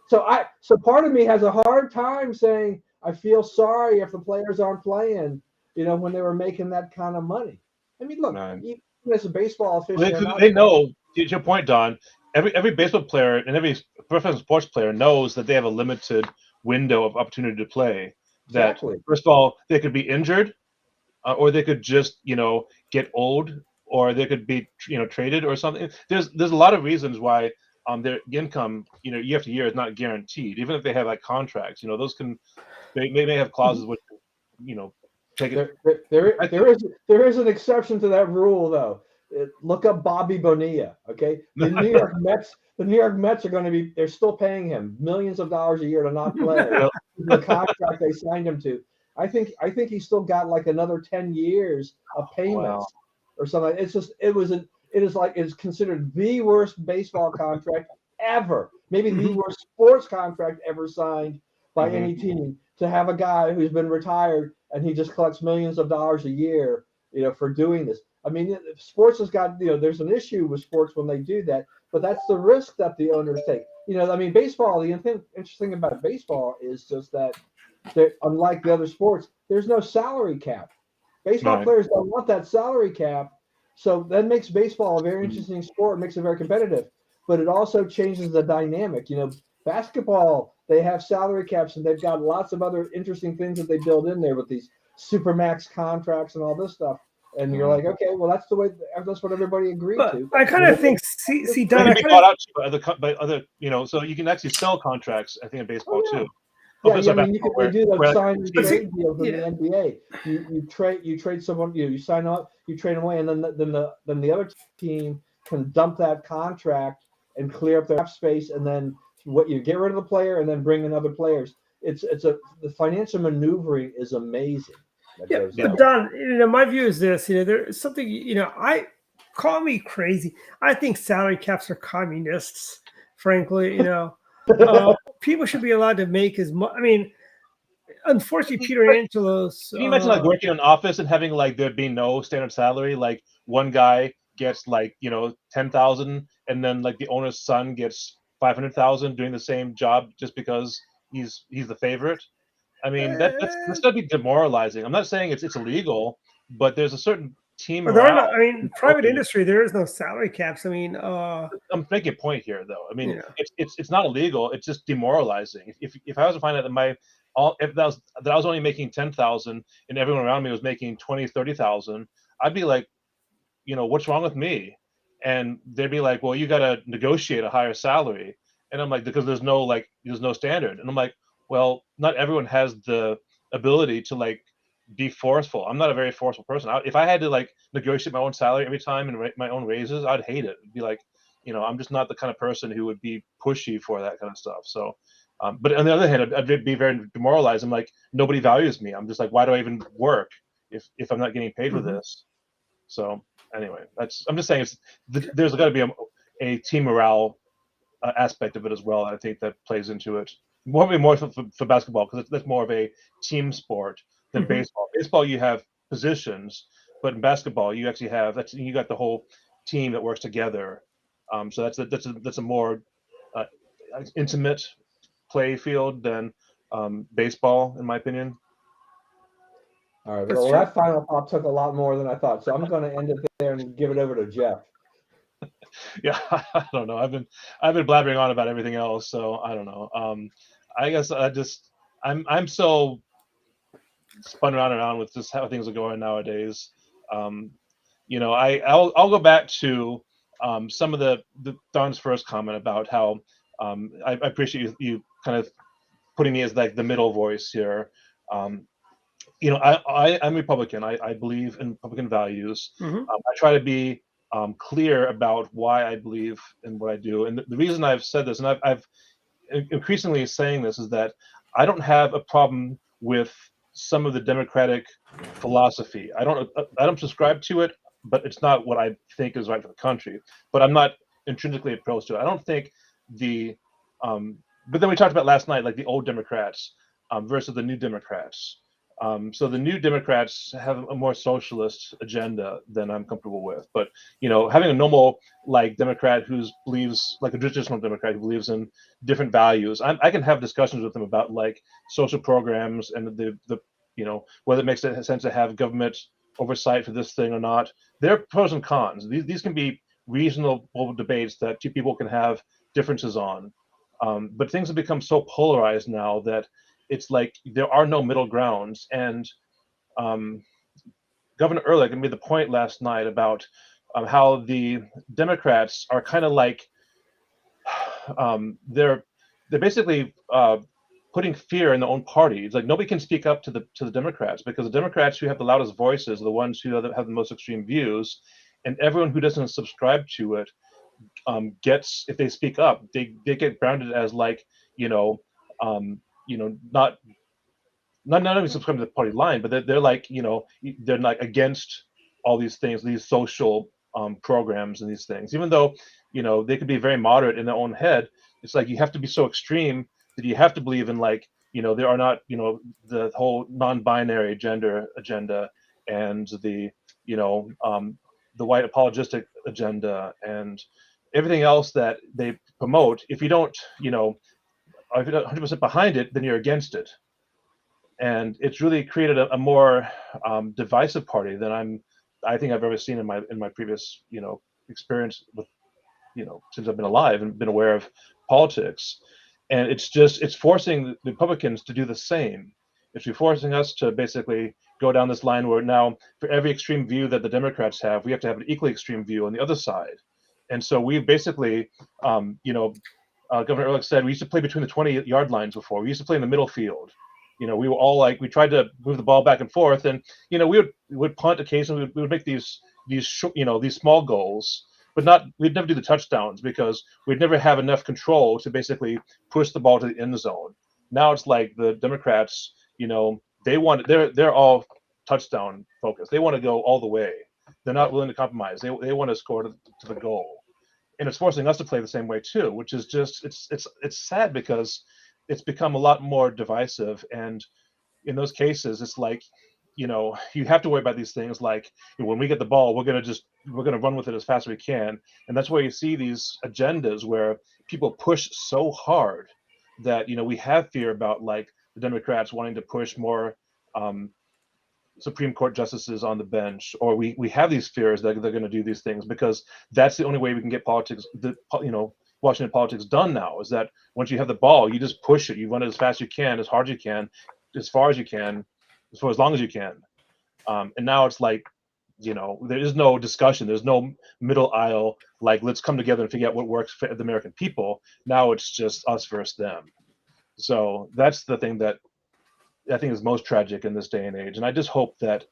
[SPEAKER 5] So part of me has a hard time saying I feel sorry if the players aren't playing, when they were making that kind of money. I mean, look, even as a baseball official,
[SPEAKER 6] they know. To your point, Don. Every baseball player and every professional sports player knows that they have a limited window of opportunity to play. That
[SPEAKER 5] exactly.
[SPEAKER 6] First of all, they could be injured, or they could just get old, or they could be traded or something. There's a lot of reasons why their income year after year is not guaranteed. Even if they have like contracts, those they may have clauses which take it.
[SPEAKER 5] There is an exception to that rule though. Look up Bobby Bonilla. Okay, the New York Mets are they're still paying him millions of dollars a year to not play. The contract they signed him to. I think he's still got like another 10 years of payments or something. It's considered the worst baseball contract ever. maybe the worst sports contract ever signed by any team, to have a guy who's been retired and he just collects millions of dollars a year, for doing this. I mean, sports has got, there's an issue with sports when they do that, but that's the risk that the owners take. I mean, baseball, the interesting about baseball is just that, unlike the other sports, there's no salary cap. Baseball players don't want that salary cap. So that makes baseball a very interesting sport, makes it very competitive, but it also changes the dynamic. Basketball, they have salary caps and they've got lots of other interesting things that they build in there with these supermax contracts and all this stuff. And you're like, okay, well, that's what everybody agreed to.
[SPEAKER 4] I kind of think, see, Don,
[SPEAKER 6] They can be bought out by other, so you can actually sell contracts, I think, in baseball too.
[SPEAKER 5] Yeah, I mean, you can do those sign and trade deals in
[SPEAKER 4] yeah.
[SPEAKER 5] the NBA. You trade someone, you sign up, you trade them away, and then the other team can dump that contract and clear up their cap space, and then what you get rid of the player and then bring in other players. The financial maneuvering is amazing.
[SPEAKER 4] Yeah, but Don, my view is this. There's something. I call me crazy. I think salary caps are communists. Frankly, people should be allowed to make as much. I mean, unfortunately, Peter Angelo's.
[SPEAKER 6] Can you imagine like working in an office and having like there be no standard salary? Like one guy gets like 10,000, and then like the owner's son gets 500,000 doing the same job just because he's the favorite. I mean, that's gotta be demoralizing. I'm not saying it's illegal, but there's a certain team morale.
[SPEAKER 4] I mean, private industry, there is no salary caps. I mean,
[SPEAKER 6] I'm making a point here, though. I mean, it's not illegal. It's just demoralizing. If I was to find out that I was only making 10,000 and everyone around me was making 20, 30,000, I'd be like, what's wrong with me? And they'd be like, well, you got to negotiate a higher salary. And I'm like, because there's no standard. And I'm like, well, not everyone has the ability to like be forceful. I'm not a very forceful person. If I had to like negotiate my own salary every time and my own raises, I'd hate it. It'd be like, I'm just not the kind of person who would be pushy for that kind of stuff. So, but on the other hand, I'd be very demoralized. I'm like, nobody values me. I'm just like, why do I even work if I'm not getting paid for this? So anyway, I'm just saying there's got to be a team morale aspect of it as well. I think that plays into it. More for basketball, because that's more of a team sport than baseball. Baseball, you have positions, but in basketball, you actually you got the whole team that works together. So that's a more intimate play field than baseball, in my opinion.
[SPEAKER 5] All right. Well, that final thought took a lot more than I thought, so I'm going to end it there and give it over to Jeff.
[SPEAKER 6] Yeah, I don't know. I've been blabbering on about everything else, so I don't know. I guess I'm so spun around and around with just how things are going nowadays. I'll go back to some of the Don's first comment about how I appreciate you kind of putting me as like the middle voice here. I'm Republican. I believe in Republican values. I try to be clear about why I believe in what I do. And the reason I've said this, and I've increasingly saying this, is that I don't have a problem with some of the Democratic philosophy. I don't subscribe to it, but it's not what I think is right for the country. But I'm not intrinsically opposed to it. I don't think but then we talked about last night, like the old Democrats versus the new Democrats. So the new Democrats have a more socialist agenda than I'm comfortable with. But having a normal like Democrat who believes like a traditional Democrat who believes in different values, I can have discussions with them about like social programs and the whether it makes sense to have government oversight for this thing or not. There are pros and cons. These can be reasonable debates that two people can have differences on. But things have become so polarized now that it's like there are no middle grounds. And Governor Ehrlich made the point last night about how the Democrats are kind of like they're basically putting fear in their own party. It's like nobody can speak up to the Democrats, because the Democrats who have the loudest voices are the ones who have the most extreme views, and everyone who doesn't subscribe to it gets, if they speak up, they get branded as like not even subscribing to the party line, but they're like they're like against all these things, these social programs and these things. Even though, they could be very moderate in their own head, it's like you have to be so extreme that you have to believe in, like, there are not, the whole non-binary gender agenda and the, the white apologistic agenda and everything else that they promote. If you don't, if you're not 100% behind it, then you're against it. And it's really created a more divisive party than I think I've ever seen in my previous, experience with, since I've been alive and been aware of politics. And it's forcing the Republicans to do the same. It's forcing us to basically go down this line where now, for every extreme view that the Democrats have, we have to have an equally extreme view on the other side. And so we basically, Governor Ehrlich said we used to play between the 20-yard lines before. We used to play in the middle field. We were all like, we tried to move the ball back and forth, and we would punt occasionally. We would make these small goals, but we'd never do the touchdowns because we'd never have enough control to basically push the ball to the end zone. Now it's like the Democrats, they're all touchdown focused. They want to go all the way. They're not willing to compromise. They want to score to the goal, and it's forcing us to play the same way too, which is just it's sad because it's become a lot more divisive. And in those cases, it's like, you have to worry about these things. Like, when we get the ball, we're going to run with it as fast as we can. And that's where you see these agendas where people push so hard that, we have fear about, like, the Democrats wanting to push more Supreme Court justices on the bench, or we have these fears that they're going to do these things because that's the only way we can get Washington politics done now, is that once you have the ball, you just push it. You run it as fast as you can, as hard as you can, as far as you can, for as long as you can. And now it's like, there is no discussion. There's no middle aisle, like, let's come together and figure out what works for the American people. Now it's just us versus them. So that's the thing that I think is most tragic in this day and age. And I just hope that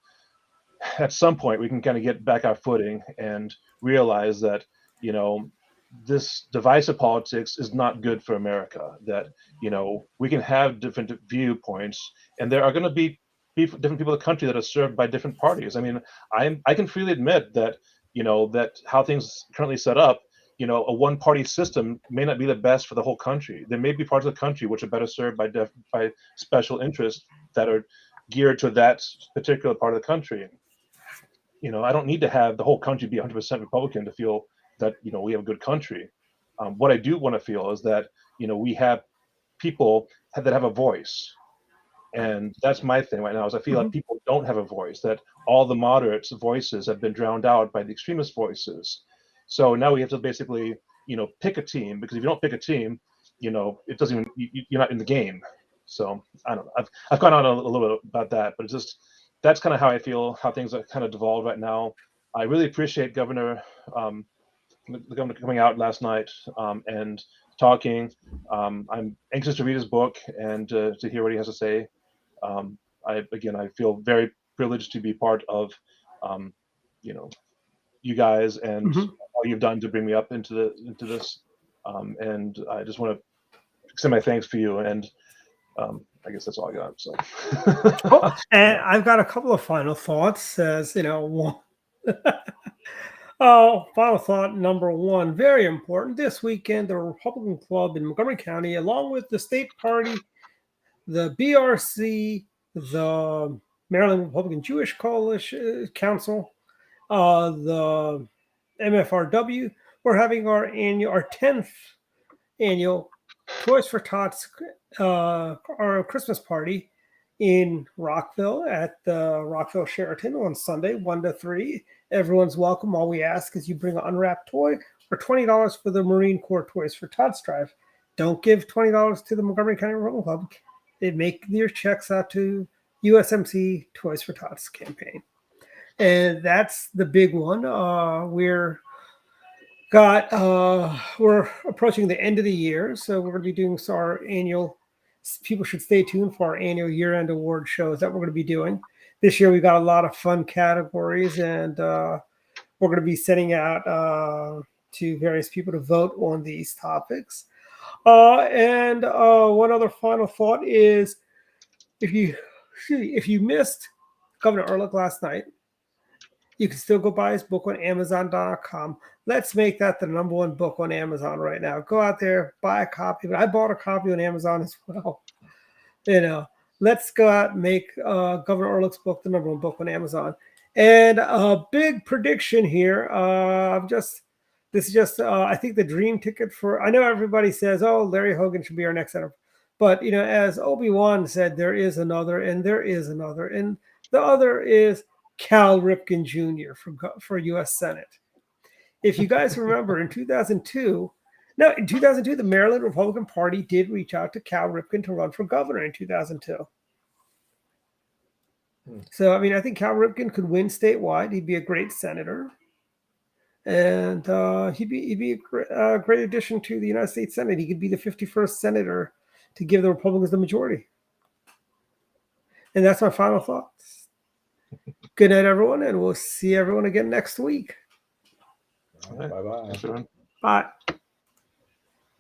[SPEAKER 6] at some point we can kind of get back our footing and realize that, this divisive politics is not good for America, that, we can have different viewpoints, and there are going to be different people in the country that are served by different parties. I mean, I can freely admit that, that how things currently set up, a one-party system may not be the best for the whole country. There may be parts of the country which are better served by special interests that are geared to that particular part of the country. I don't need to have the whole country be 100% Republican to feel that, we have a good country. What I do want to feel is that, we have people that have a voice. And that's my thing right now, is I feel like people don't have a voice, that all the moderates' voices have been drowned out by the extremist voices. So now we have to basically, pick a team, because if you don't pick a team, it doesn't even, you're not in the game. So I don't know. I've gone on a little bit about that, but it's just, that's kind of how I feel, how things are kind of devolved right now. I really appreciate the governor coming out last night and talking. I'm anxious to read his book and to hear what he has to say. I feel very privileged to be part of, you guys and all you've done to bring me up into this. And I just want to extend my thanks for you. And I guess that's all I got. So.
[SPEAKER 4] And I've got a couple of final thoughts. Final thought number one, very important. This weekend, the Republican Club in Montgomery County, along with the state party, the BRC, the Maryland Republican Jewish Coalition Council, the MFRW, we're having our 10th annual Toys for Tots, our Christmas party in Rockville at the Rockville Sheraton on Sunday, 1 to 3. Everyone's welcome. All we ask is you bring an unwrapped toy or $20 for the Marine Corps Toys for Tots drive. Don't give $20 to the Montgomery County Republican Club. They make your checks out to USMC Toys for Tots campaign. And that's the big one. We're approaching the end of the year, so we're going to be doing our annual. People should stay tuned for our annual year-end award shows that we're going to be doing. This year we got a lot of fun categories, and we're going to be sending out to various people to vote on these topics. And one other final thought is, if you missed Governor Ehrlich last night, You can still go buy his book on Amazon.com. Let's make that the #1 book on Amazon right now. Go out there, buy a copy. But I bought a copy on Amazon as well. Let's go out and make Governor Orlick's book the #1 book on Amazon. And a big prediction here. This is just I think the dream ticket for. I know everybody says, "Oh, Larry Hogan should be our next senator," but as Obi-Wan said, there is another, and there is another, and the other is Cal Ripken Jr. for U.S. Senate. If you guys remember, in 2002, the Maryland Republican Party did reach out to Cal Ripken to run for governor in 2002. So, I think Cal Ripken could win statewide. He'd be a great senator, and he'd be a great addition to the United States Senate. He could be the 51st senator to give the Republicans the majority. And that's my final thoughts. Good night, everyone, and we'll see everyone again next week.
[SPEAKER 5] Bye-bye.
[SPEAKER 6] Thanks, everyone.
[SPEAKER 4] Bye.